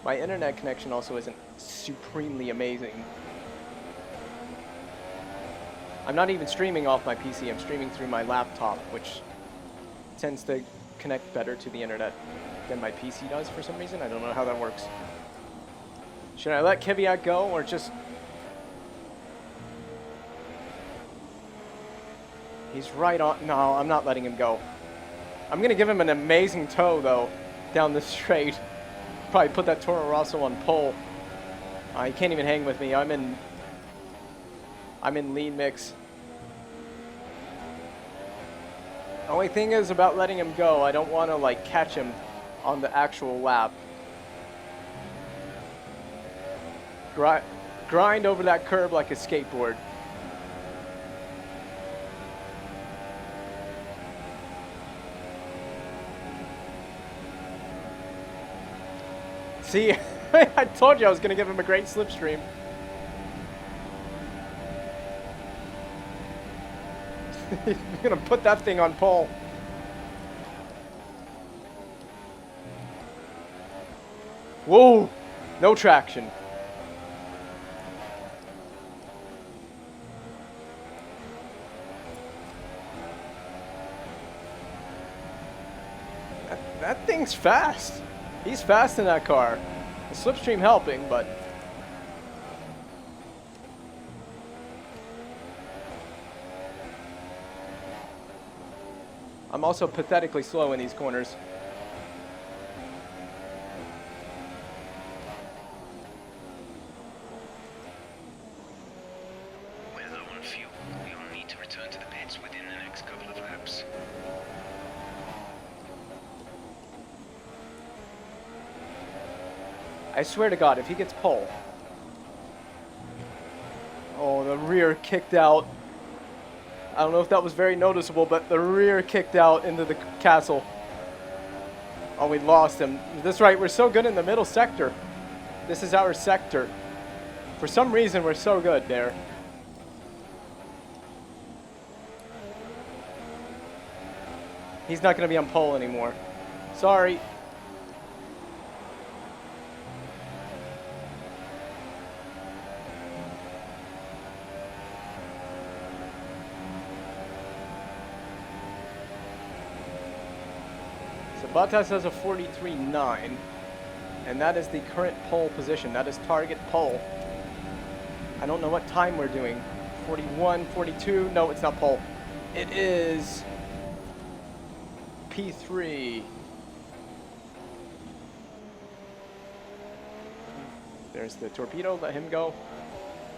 My internet connection also isn't supremely amazing. I'm not even streaming off my PC, I'm streaming through my laptop, which tends to connect better to the internet than my PC does for some reason. I don't know how that works. Should I let Kvyat go or just... He's right on... No, I'm not letting him go. I'm going to give him an amazing tow, though, down the straight. Probably put that Toro Rosso on pole. He can't even hang with me. I'm in lean mix. The only thing is about letting him go, I don't want to like catch him on the actual lap. Grind over that curb like a skateboard. See, I told you I was going to give him a great slipstream. He's going to put that thing on pole. Whoa! No traction. That thing's fast. He's fast in that car. The slipstream helping, but... I'm also pathetically slow in these corners. We're low on fuel. We'll need to return to the pits within the next couple of laps. I swear to God, if he gets pole... Oh, the rear kicked out. I don't know if that was very noticeable, but the rear kicked out into the castle. Oh, we lost him. That's right, we're so good in the middle sector. This is our sector. For some reason, we're so good there. He's not going to be on pole anymore. Sorry. Bottas has a 43.9, and that is the current pole position. That is target pole. I don't know what time we're doing. 41, 42. No, it's not pole. It is P3. There's the torpedo. Let him go.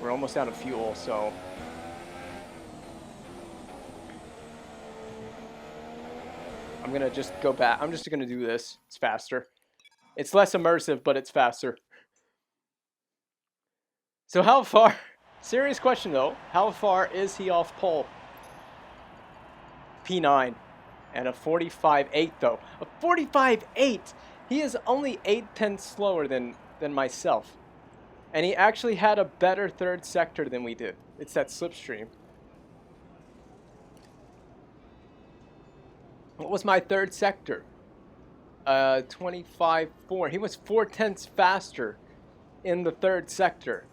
We're almost out of fuel, so... I'm going to just go back. I'm just going to do this. It's faster. It's less immersive, but it's faster. So how far... Serious question, though. How far is he off pole? P9. And a 45.8, though. A 45.8! He is only 8/10 slower than myself. And he actually had a better third sector than we did. It's that slipstream. What was my third sector? 25.4. He was 4/10 faster in the third sector.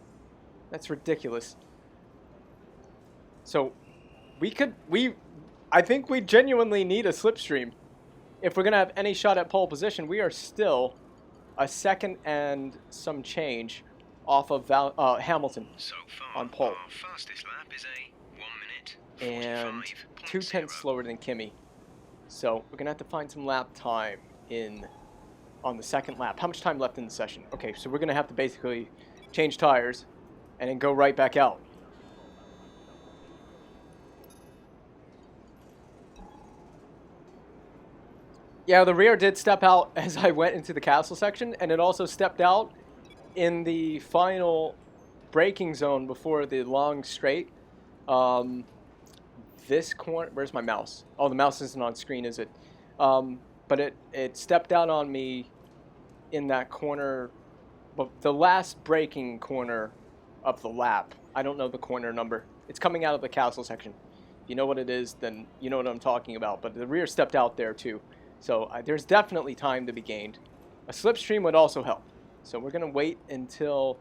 That's ridiculous. So I think we genuinely need a slipstream. If we're going to have any shot at pole position, we are still a second and some change off of Hamilton So far, on pole. our fastest lap is a 1 minute And 2/10 slower than Kimi. So we're gonna have to find some lap time on the second lap. How much time left in the session? Okay, so we're gonna have to basically change tires and then go right back out. Yeah, the rear did step out as I went into the castle section, and it also stepped out in the final braking zone before the long straight. This corner, where's my mouse? Oh, the mouse isn't on screen, is it? But it stepped out on me in that corner, but the last braking corner of the lap. I don't know the corner number. It's coming out of the castle section. If you know what it is, then you know what I'm talking about. But the rear stepped out there too. So there's definitely time to be gained. A slipstream would also help. So we're going to wait until...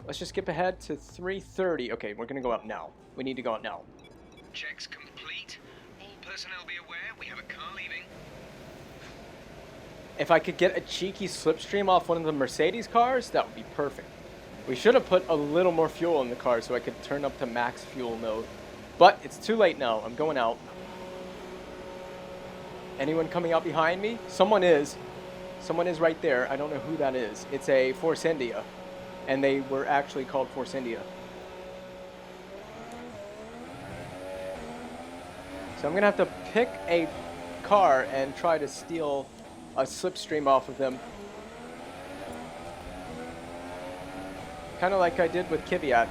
Let's just skip ahead to 3:30. Okay, we're going to go out now. We need to go out now. Checks complete. All personnel be aware, we have a car leaving. If I could get a cheeky slipstream off one of the Mercedes cars, that would be perfect. We should have put a little more fuel in the car so I could turn up to max fuel mode. But it's too late now. I'm going out. Anyone coming out behind me? Someone is. Someone is right there. I don't know who that is. It's a Force India. And they were actually called Force India. So I'm going to have to pick a car and try to steal a slipstream off of them. Kind of like I did with Kvyat.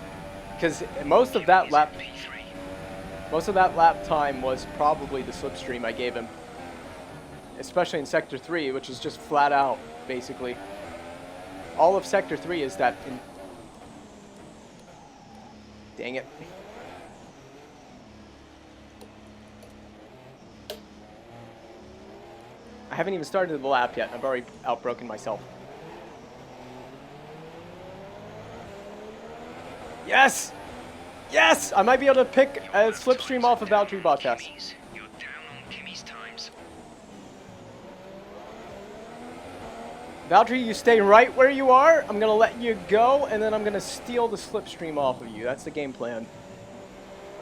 Because most of that lap time was probably the slipstream I gave him. Especially in Sector 3, which is just flat out, basically. All of Sector 3 is that in... Dang it. I haven't even started the lap yet. I've already outbroken myself. Yes! Yes! I might be able to pick a slipstream off of Valtteri Bottas. You're down on Kimi's times. Valtteri, you stay right where you are. I'm going to let you go, and then I'm going to steal the slipstream off of you. That's the game plan.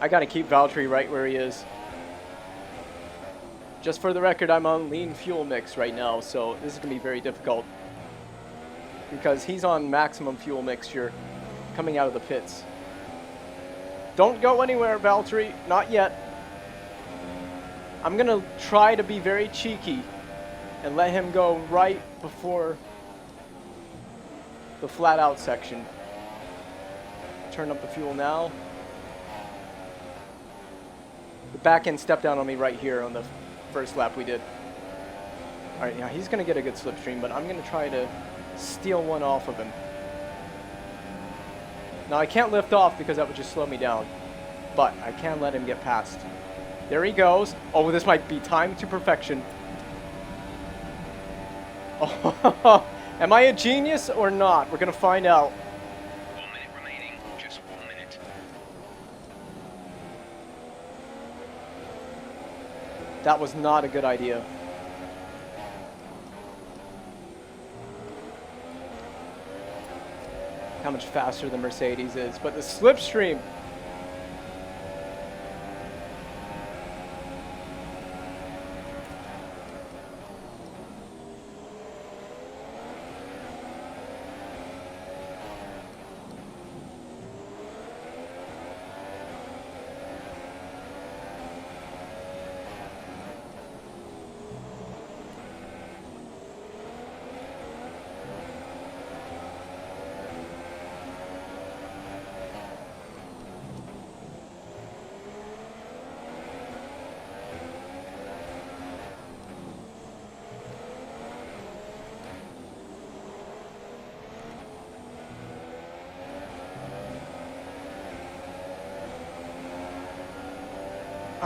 I got to keep Valtteri right where he is. Just for the record, I'm on lean fuel mix right now, so this is going to be very difficult. Because he's on maximum fuel mixture coming out of the pits. Don't go anywhere, Valtteri. Not yet. I'm going to try to be very cheeky and let him go right before the flat out section. Turn up the fuel now. The back end stepped down on me right here on the first lap we did. Alright, yeah, he's going to get a good slipstream, but I'm going to try to steal one off of him. Now I can't lift off because that would just slow me down, but I can let him get past. There he goes. Oh, this might be timed to perfection. Oh, am I a genius or not? We're going to find out. 1 minute remaining, just 1 minute. That was not a good idea. How much faster the Mercedes is, but the slipstream.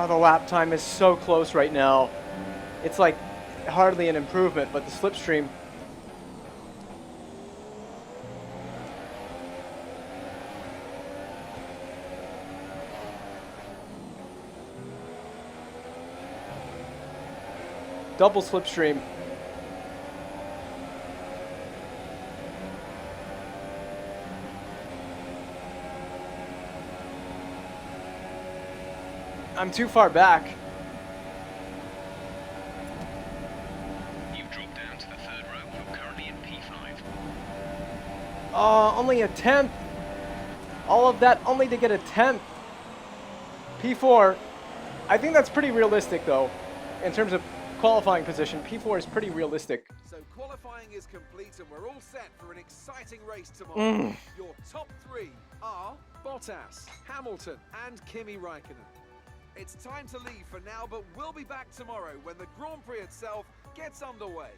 Oh, the lap time is so close right now. It's like hardly an improvement, but the slipstream. Double slipstream. I'm too far back. You've dropped down to the third row. You're currently in P5. Only a 10th. All of that only to get a 10th. P4. I think that's pretty realistic, though. In terms of qualifying position, P4 is pretty realistic. So qualifying is complete and we're all set for an exciting race tomorrow. Your top three are Bottas, Hamilton and Kimi Räikkönen. It's time to leave for now, but we'll be back tomorrow when the Grand Prix itself gets underway.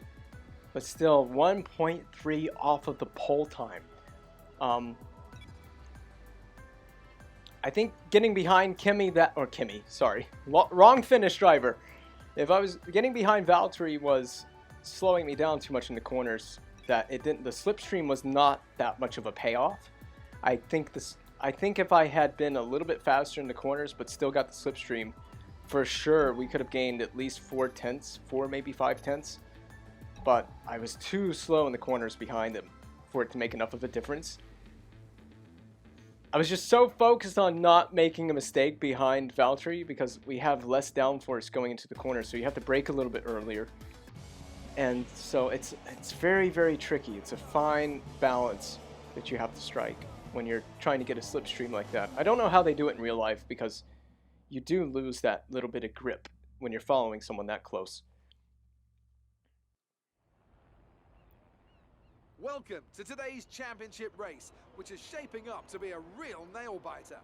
But still, 1.3 off of the pole time. I think getting behind wrong finish driver. If I was getting behind Valtteri was slowing me down too much in the corners, that it didn't. The slipstream was not that much of a payoff. I think if I had been a little bit faster in the corners, but still got the slipstream, for sure we could have gained at least 4 maybe 5 tenths. But I was too slow in the corners behind him for it to make enough of a difference. I was just so focused on not making a mistake behind Valtteri because we have less downforce going into the corner, so you have to brake a little bit earlier. And so it's very, very tricky. It's a fine balance that you have to strike when you're trying to get a slipstream like that. I don't know how they do it in real life because you do lose that little bit of grip when you're following someone that close. Welcome to today's championship race, which is shaping up to be a real nail-biter.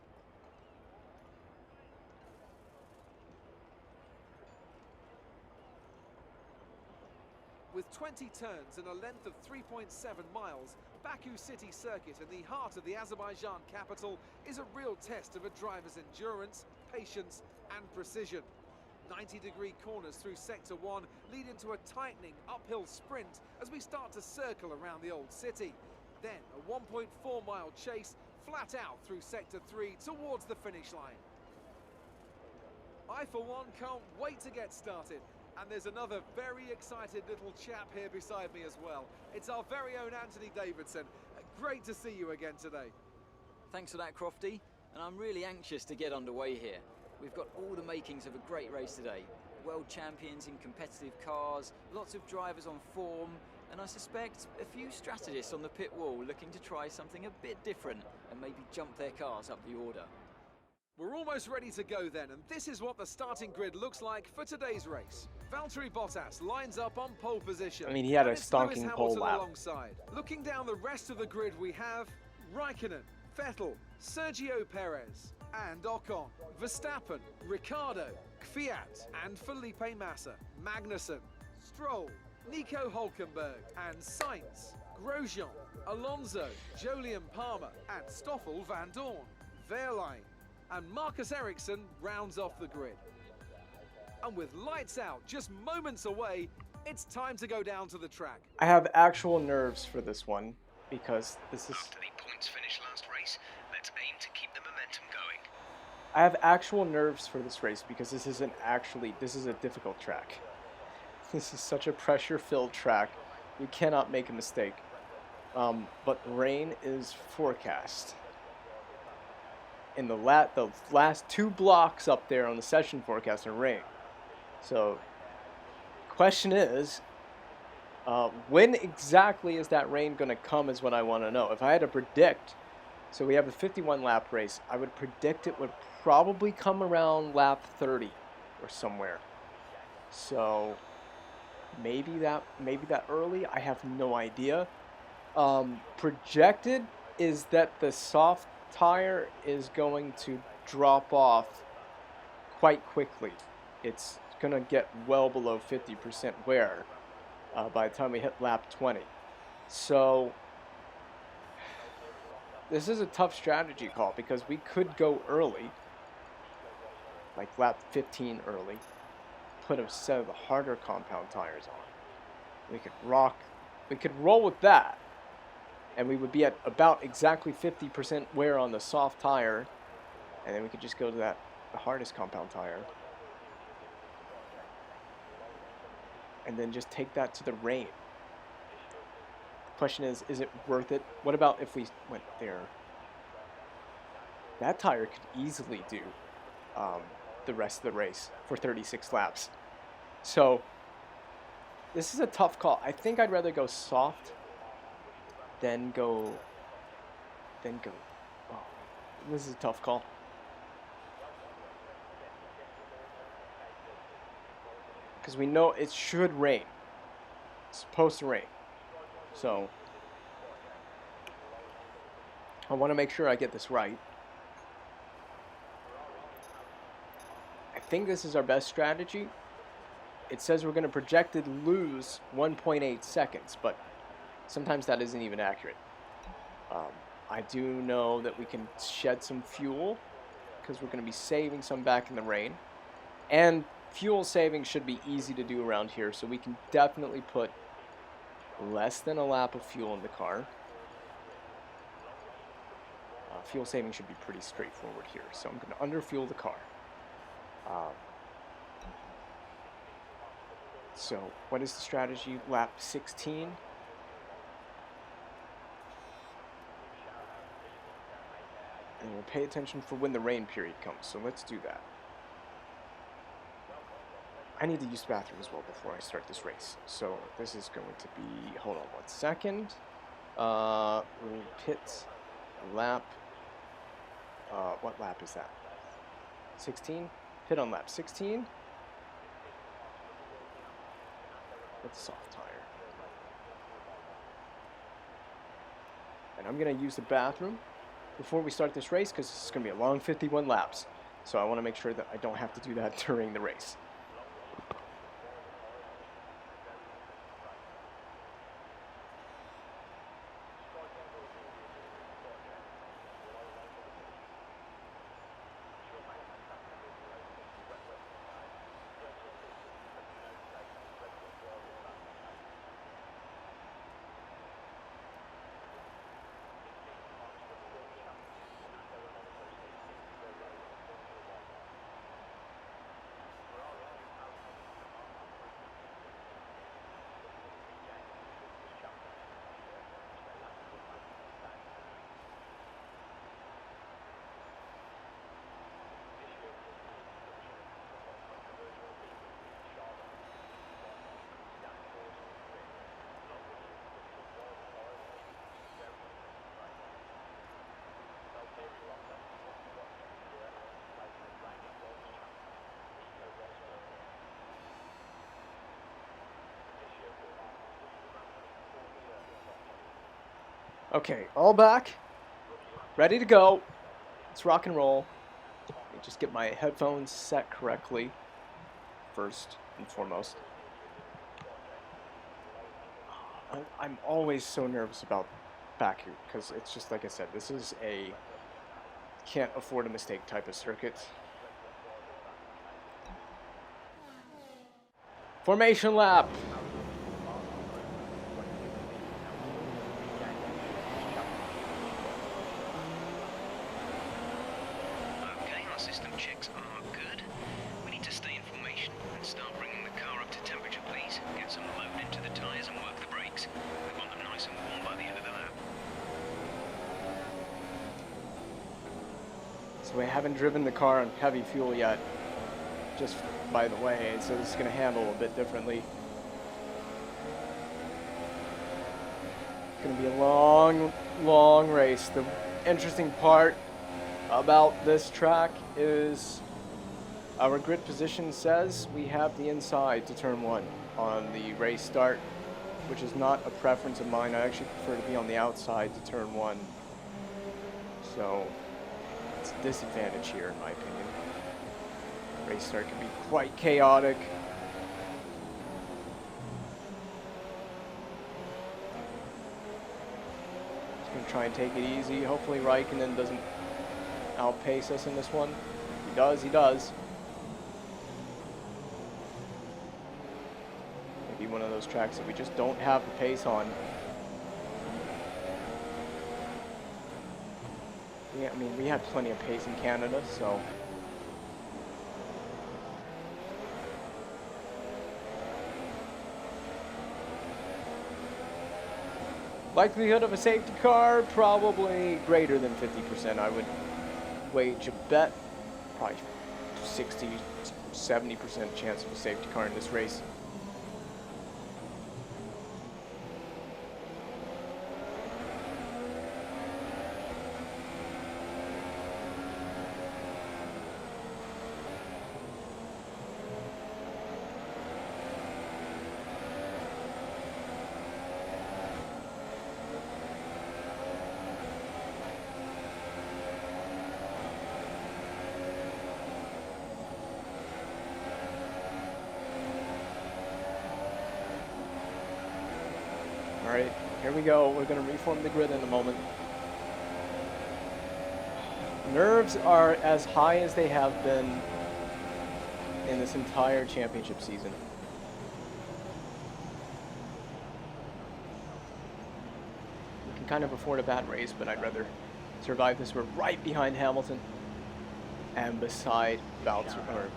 With 20 turns and a length of 3.7 miles, Baku City Circuit in the heart of the Azerbaijan capital is a real test of a driver's endurance, patience and precision. 90-degree corners through Sector 1 lead into a tightening uphill sprint as we start to circle around the old city. Then a 1.4-mile chase flat out through Sector 3 towards the finish line. I, for one, can't wait to get started. And there's another very excited little chap here beside me as well. It's our very own Anthony Davidson. Great to see you again today. Thanks for that, Crofty. And I'm really anxious to get underway here. We've got all the makings of a great race today. World champions in competitive cars, lots of drivers on form, and I suspect a few strategists on the pit wall looking to try something a bit different and maybe jump their cars up the order. We're almost ready to go then, and this is what the starting grid looks like for today's race. Valtteri Bottas lines up on pole position. I mean, he had a stonking pole lap. Alongside. Looking down the rest of the grid, we have Raikkonen, Vettel, Sergio Perez, and Ocon, Verstappen, Ricciardo, Kvyat, and Felipe Massa, Magnussen, Stroll, Nico Hülkenberg, and Sainz, Grosjean, Alonso, Jolyon Palmer, and Stoffel van Dorn, Wehrlein, and Marcus Ericsson rounds off the grid. And with lights out just moments away, it's time to go down to the track. I have actual nerves for this one because this is... After the points finish last race, let's aim to keep the momentum going. I have actual nerves for this race because this is a difficult track. This is such a pressure-filled track. You cannot make a mistake. But rain is forecast. In the last 2 blocks up there on the session forecast are rain. So, question is, when exactly is that rain going to come is what I want to know. If I had to predict, so we have a 51 lap race, I would predict it would probably come around lap 30 or somewhere. So, maybe that early, I have no idea. Projected is that the soft tire is going to drop off quite quickly. It's going to get well below 50% wear by the time we hit lap 20. So this is a tough strategy call because we could go early, like lap 15 early, put a set of the harder compound tires on. We could roll with that, and we would be at about exactly 50% wear on the soft tire, and then we could just go to the hardest compound tire. And then just take that to the rain. The question is it worth it? What about if we went there? That tire could easily do the rest of the race for 36 laps. So this is a tough call. I think I'd rather go soft than go. Oh, this is a tough call. Because we know it should rain. It's supposed to rain. So I want to make sure I get this right. I think this is our best strategy. It says we're going to projected lose 1.8 seconds, but sometimes that isn't even accurate. I do know that we can shed some fuel because we're going to be saving some back in the rain. And fuel saving should be easy to do around here, so we can definitely put less than a lap of fuel in the car. Fuel saving should be pretty straightforward here, so I'm going to underfuel the car. So what is the strategy? Lap 16. And we'll pay attention for when the rain period comes, so let's do that. I need to use the bathroom as well before I start this race. So this is going to be, hold on 1 second. We'll pit lap, what lap is that? 16? Pit on lap 16. With the soft tire. And I'm going to use the bathroom before we start this race because it's going to be a long 51 laps. So I want to make sure that I don't have to do that during the race. Okay, all back, ready to go. Let's rock and roll. Let me just get my headphones set correctly, first and foremost. I'm always so nervous about Baku, because it's just like I said, this is a can't afford a mistake type of circuit. Formation lap. System checks are good. We need to stay in formation and start bringing the car up to temperature, please. Get some load into the tyres and work the brakes. We want them nice and warm by the end of the lap. So we haven't driven the car on heavy fuel yet, just by the way, so this is going to handle a bit differently. It's going to be a long, long race. The interesting part about this track is our grid position says we have the inside to turn 1 on the race start, which is not a preference of mine. I actually prefer to be on the outside to turn 1. So it's a disadvantage here in my opinion. Race start can be quite chaotic. Just gonna try and take it easy. Hopefully Raikkonen doesn't outpace us in this one. He does, he does. Maybe one of those tracks that we just don't have the pace on. Yeah, I mean, we have plenty of pace in Canada, so. Likelihood of a safety car, probably greater than 50%, I would wage a bet, probably 60-70% chance of a safety car in this race. Alright, here we go. We're going to reform the grid in a moment. Nerves are as high as they have been in this entire championship season. kind of afford a bad race, but I'd rather survive this. We're right behind Hamilton and beside Valtteri, or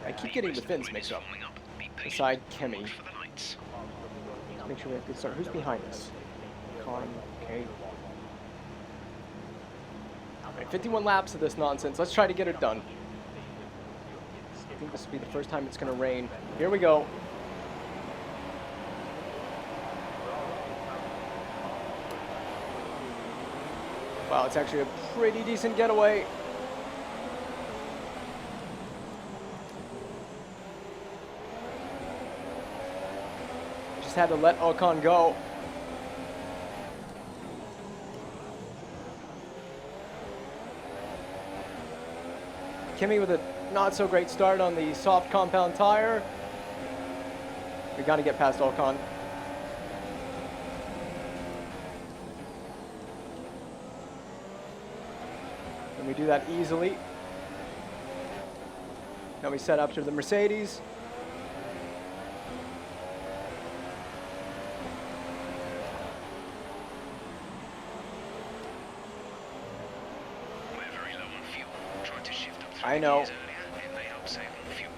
I keep getting the Finns mixed up. Beside Kemi. Let's make sure we have a good start. Who's behind us? Con, okay. Alright, 51 laps of this nonsense. Let's try to get it done. I think this will be the first time it's going to rain. Here we go. Wow, it's actually a pretty decent getaway. Just had to let Ocon go. Kimi with a not so great start on the soft compound tire. We got to get past Ocon. And we do that easily. Now we set up to the Mercedes. We're very low on fuel. Tried to shift up I know. earlier. It may help save on fuel.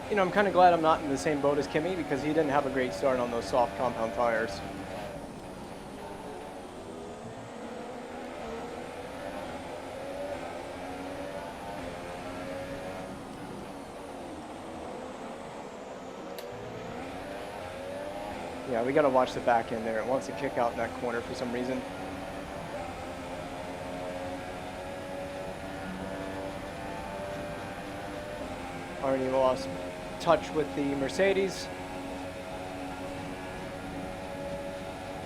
You know, I'm kind of glad I'm not in the same boat as Kimi because he didn't have a great start on those soft compound tires. Yeah, we got to watch the back end there. It wants to kick out in that corner for some reason. Already lost touch with the Mercedes.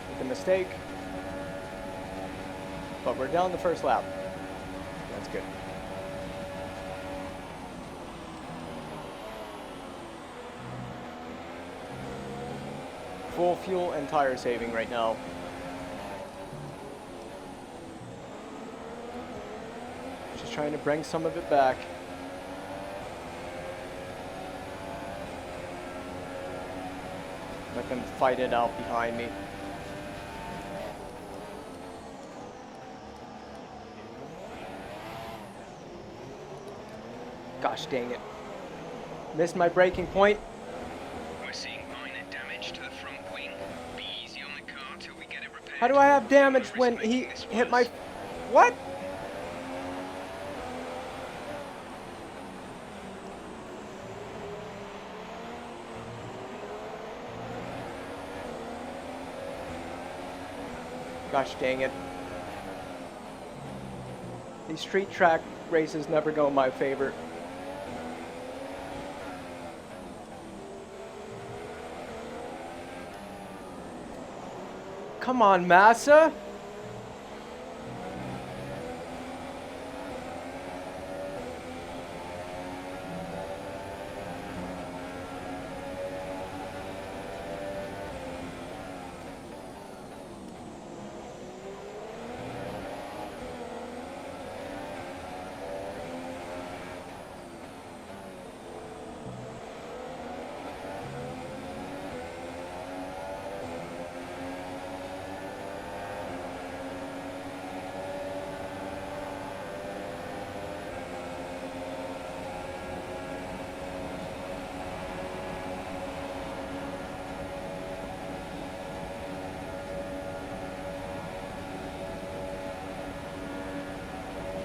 With a mistake. But we're down the first lap. That's good. Full fuel and tire saving right now. Just trying to bring some of it back. Let them fight it out behind me. Gosh dang it. Missed my braking point. We're seeing minor damage to the front wing. Be easy on the car till we get it repaired. How do I have damage when he hit my... What? Gosh dang it. These street track races never go in my favor. Come on, Massa.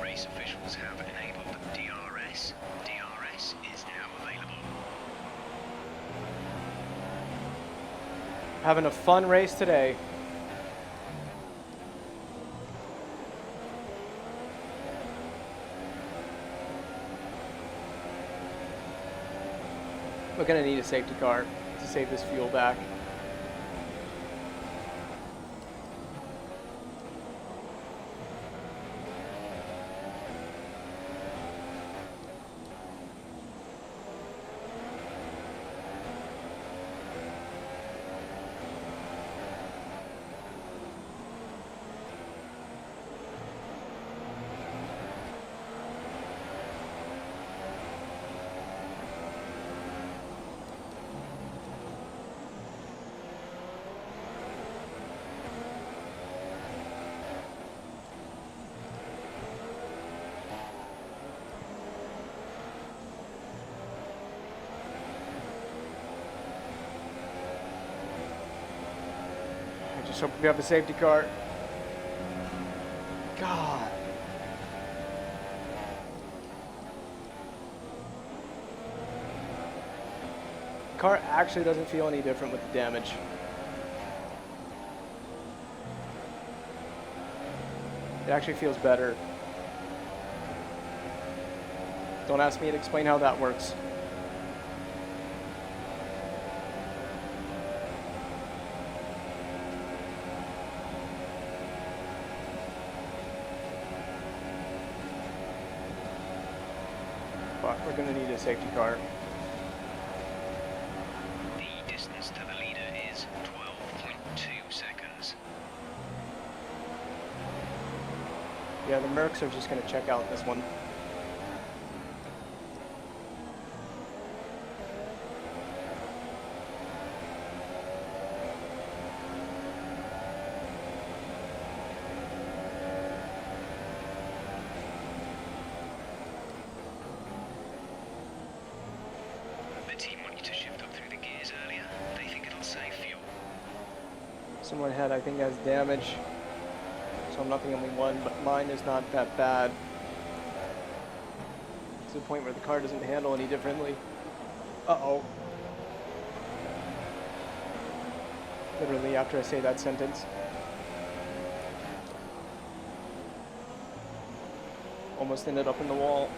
Race officials have enabled DRS. DRS is now available. Having a fun race today. We're gonna need a safety car to save this fuel back. Just hope we have a safety car. God. Car actually doesn't feel any different with the damage. It actually feels better. Don't ask me to explain how that works. But we're gonna need a safety car. The distance to the leader is 12.2 seconds. Yeah, the Mercs are just gonna check out this one. The team want you to shift up through the gears earlier. They think it'll save fuel. Someone had, I think, has damage. So I'm not the only one, but mine is not that bad. To the point where the car doesn't handle any differently. Uh-oh. Literally after I say that sentence. Almost ended up in the wall.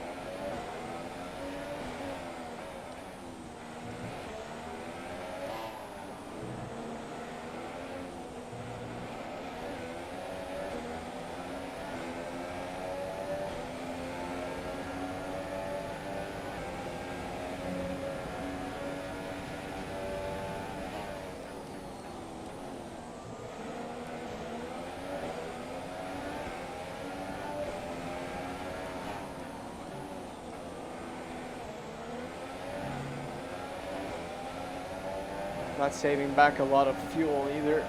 Not saving back a lot of fuel either.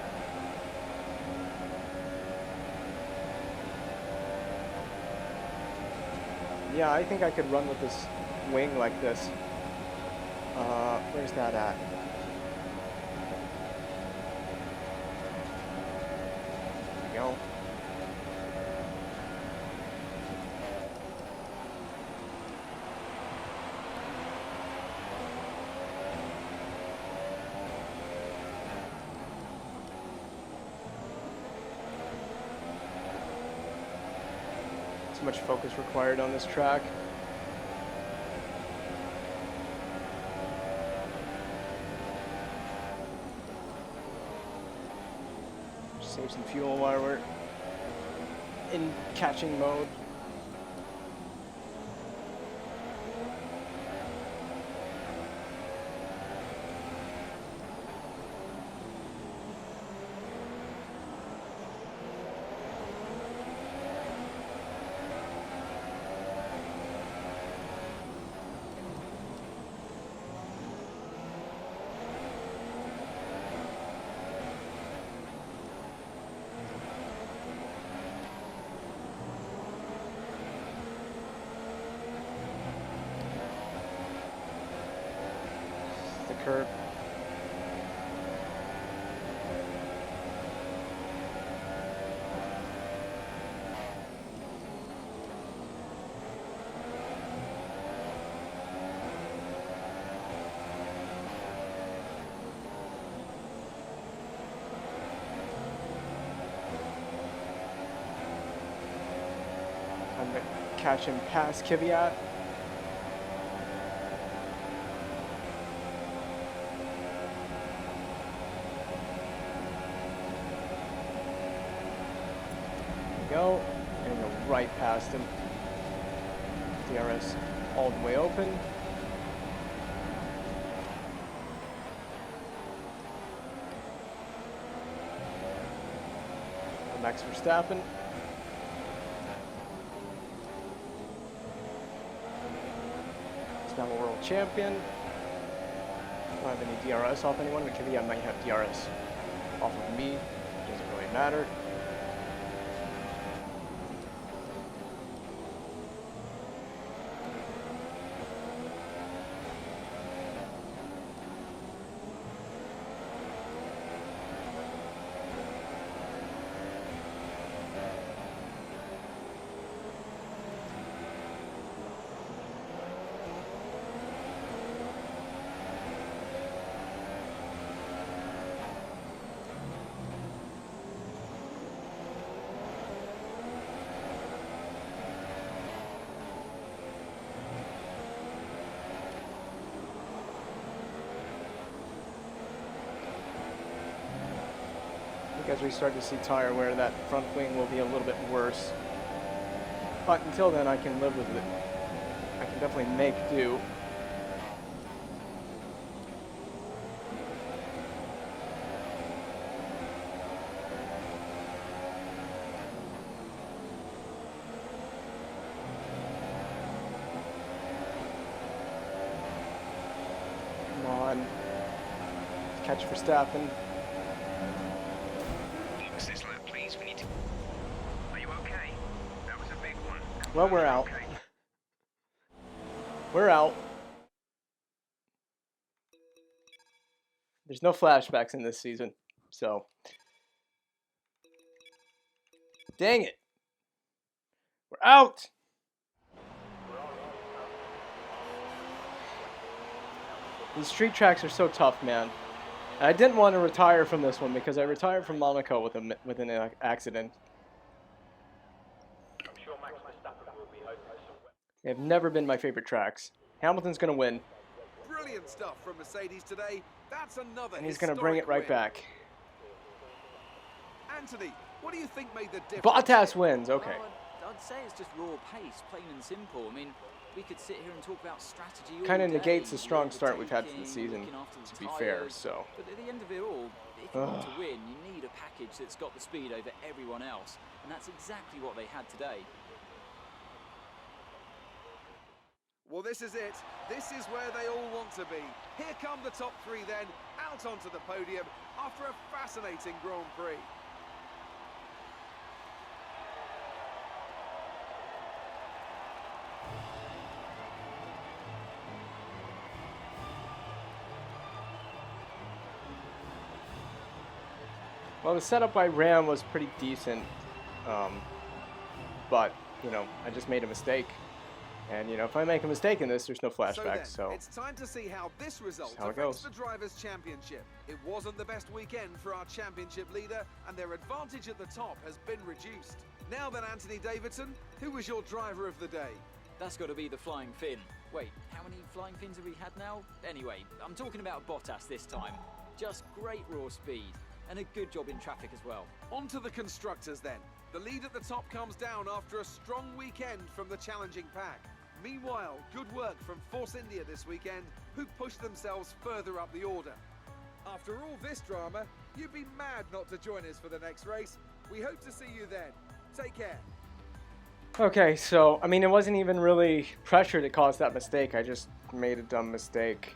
Yeah, I think I could run with this wing like this. Where's that at? There we go. Too much focus required on this track. Just save some fuel while we're in catching mode. The curb. I'm gonna catch him past Kvyat. Go and go right past him. DRS all the way open. Max Verstappen. He's now a world champion. Don't have any DRS off anyone, but Kvyat might have DRS off of me. Doesn't really matter. think as we start to see tire wear, that front wing will be a little bit worse. But until then, I can live with it. I can definitely make do. Come on. Catch Verstappen. Box this lap, please. We need to... Are you okay? That was a big one. Well, we're out. Okay. We're out. There's no flashbacks in this season, so. Dang it. We're out. These street tracks are so tough, man. And I didn't want to retire from this one because I retired from Monaco with an accident. They have never been my favorite tracks. Hamilton's going to win. Brilliant stuff from Mercedes today. That's another And he's going to bring it right win. back. Anthony, what do you think made the difference? Bottas wins, okay. Well, I'd say it's just raw pace, plain and simple. I mean, we could sit here and talk about strategy all Kind of day, negates the strong start we've had to the overtaking, season, looking after the to be fair, tyres. so. But at the end of it all, if you want to win, you need a package that's got the speed over everyone else. And that's exactly what they had today. Well, this is it. This is where they all want to be. Here come the top three then, out onto the podium after a fascinating Grand Prix. Well, the setup I ran was pretty decent, but, you know, I just made a mistake. And, you know, if I make a mistake in this, there's no flashback, so. It's time to see how this result how it affects goes. the Drivers' Championship. It wasn't the best weekend for our championship leader, and their advantage at the top has been reduced. Now then, Anthony Davidson, who was your driver of the day? That's got to be the Flying Finn. Wait, how many Flying Fins have we had now? Anyway, I'm talking about Bottas this time. Just great raw speed, and a good job in traffic as well. On to the constructors then. The lead at the top comes down after a strong weekend from the challenging pack. Meanwhile, good work from Force India this weekend, who pushed themselves further up the order. After all this drama, you'd be mad not to join us for the next race. We hope to see you then. Take care. Okay, so, I mean, it wasn't even really pressure that caused that mistake. I just made a dumb mistake,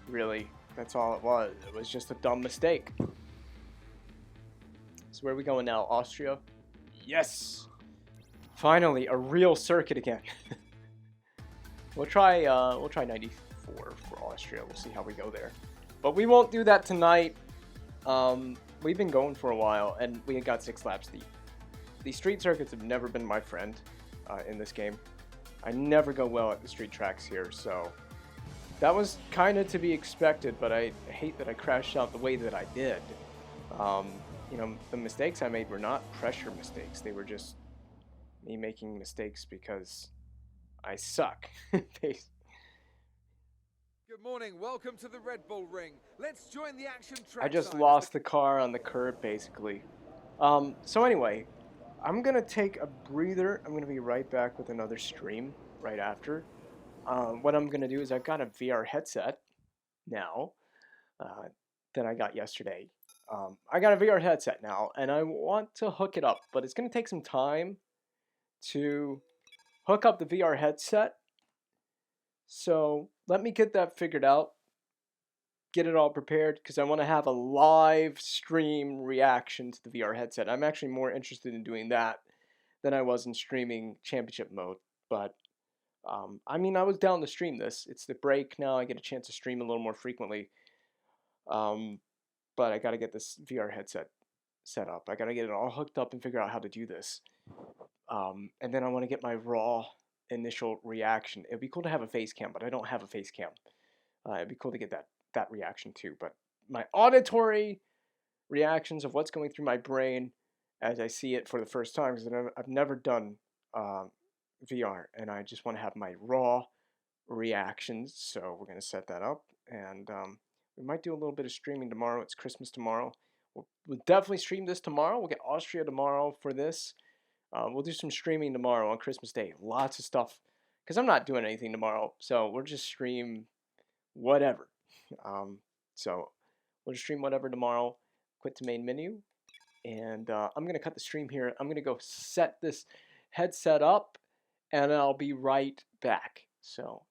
really. That's all it was. It was just a dumb mistake. So where are we going now? Austria? Yes! Finally, a real circuit again. We'll try 94 for Austria. We'll see how we go there. But we won't do that tonight. We've been going for a while, and we got 6 laps deep. The street circuits have never been my friend in this game. I never go well at the street tracks here, so that was kind of to be expected, but I hate that I crashed out the way that I did. You know, the mistakes I made were not pressure mistakes. They were just me making mistakes because I suck. Good morning, welcome to the Red Bull Ring. Let's join the action track. I just lost the car on the curb, basically. So anyway, I'm going to take a breather. I'm going to be right back with another stream right after. What I'm going to do is I've got a VR headset now that I got yesterday. I got a VR headset now, and I want to hook it up, but it's going to take some time to hook up the VR headset. So let me get that figured out, get it all prepared, because I want to have a live stream reaction to the VR headset. I'm actually more interested in doing that than I was in streaming championship mode. But, I mean, I was down to stream this. It's the break now. I get a chance to stream a little more frequently. But I got to get this VR headset set up. I got to get it all hooked up and figure out how to do this. And then I want to get my raw initial reaction. It'd be cool to have a face cam, but I don't have a face cam. It'd be cool to get that reaction too. But my auditory reactions of what's going through my brain as I see it for the first time, because I've never done VR, and I just want to have my raw reactions. So we're going to set that up, and we might do a little bit of streaming tomorrow. It's Christmas tomorrow. We'll definitely stream this tomorrow. We'll get Austria tomorrow for this. We'll do some streaming tomorrow on Christmas Day. Lots of stuff. Because I'm not doing anything tomorrow. So we'll just stream whatever. So we'll just stream whatever tomorrow. Quit to main menu. And I'm going to cut the stream here. I'm going to go set this headset up. And I'll be right back. So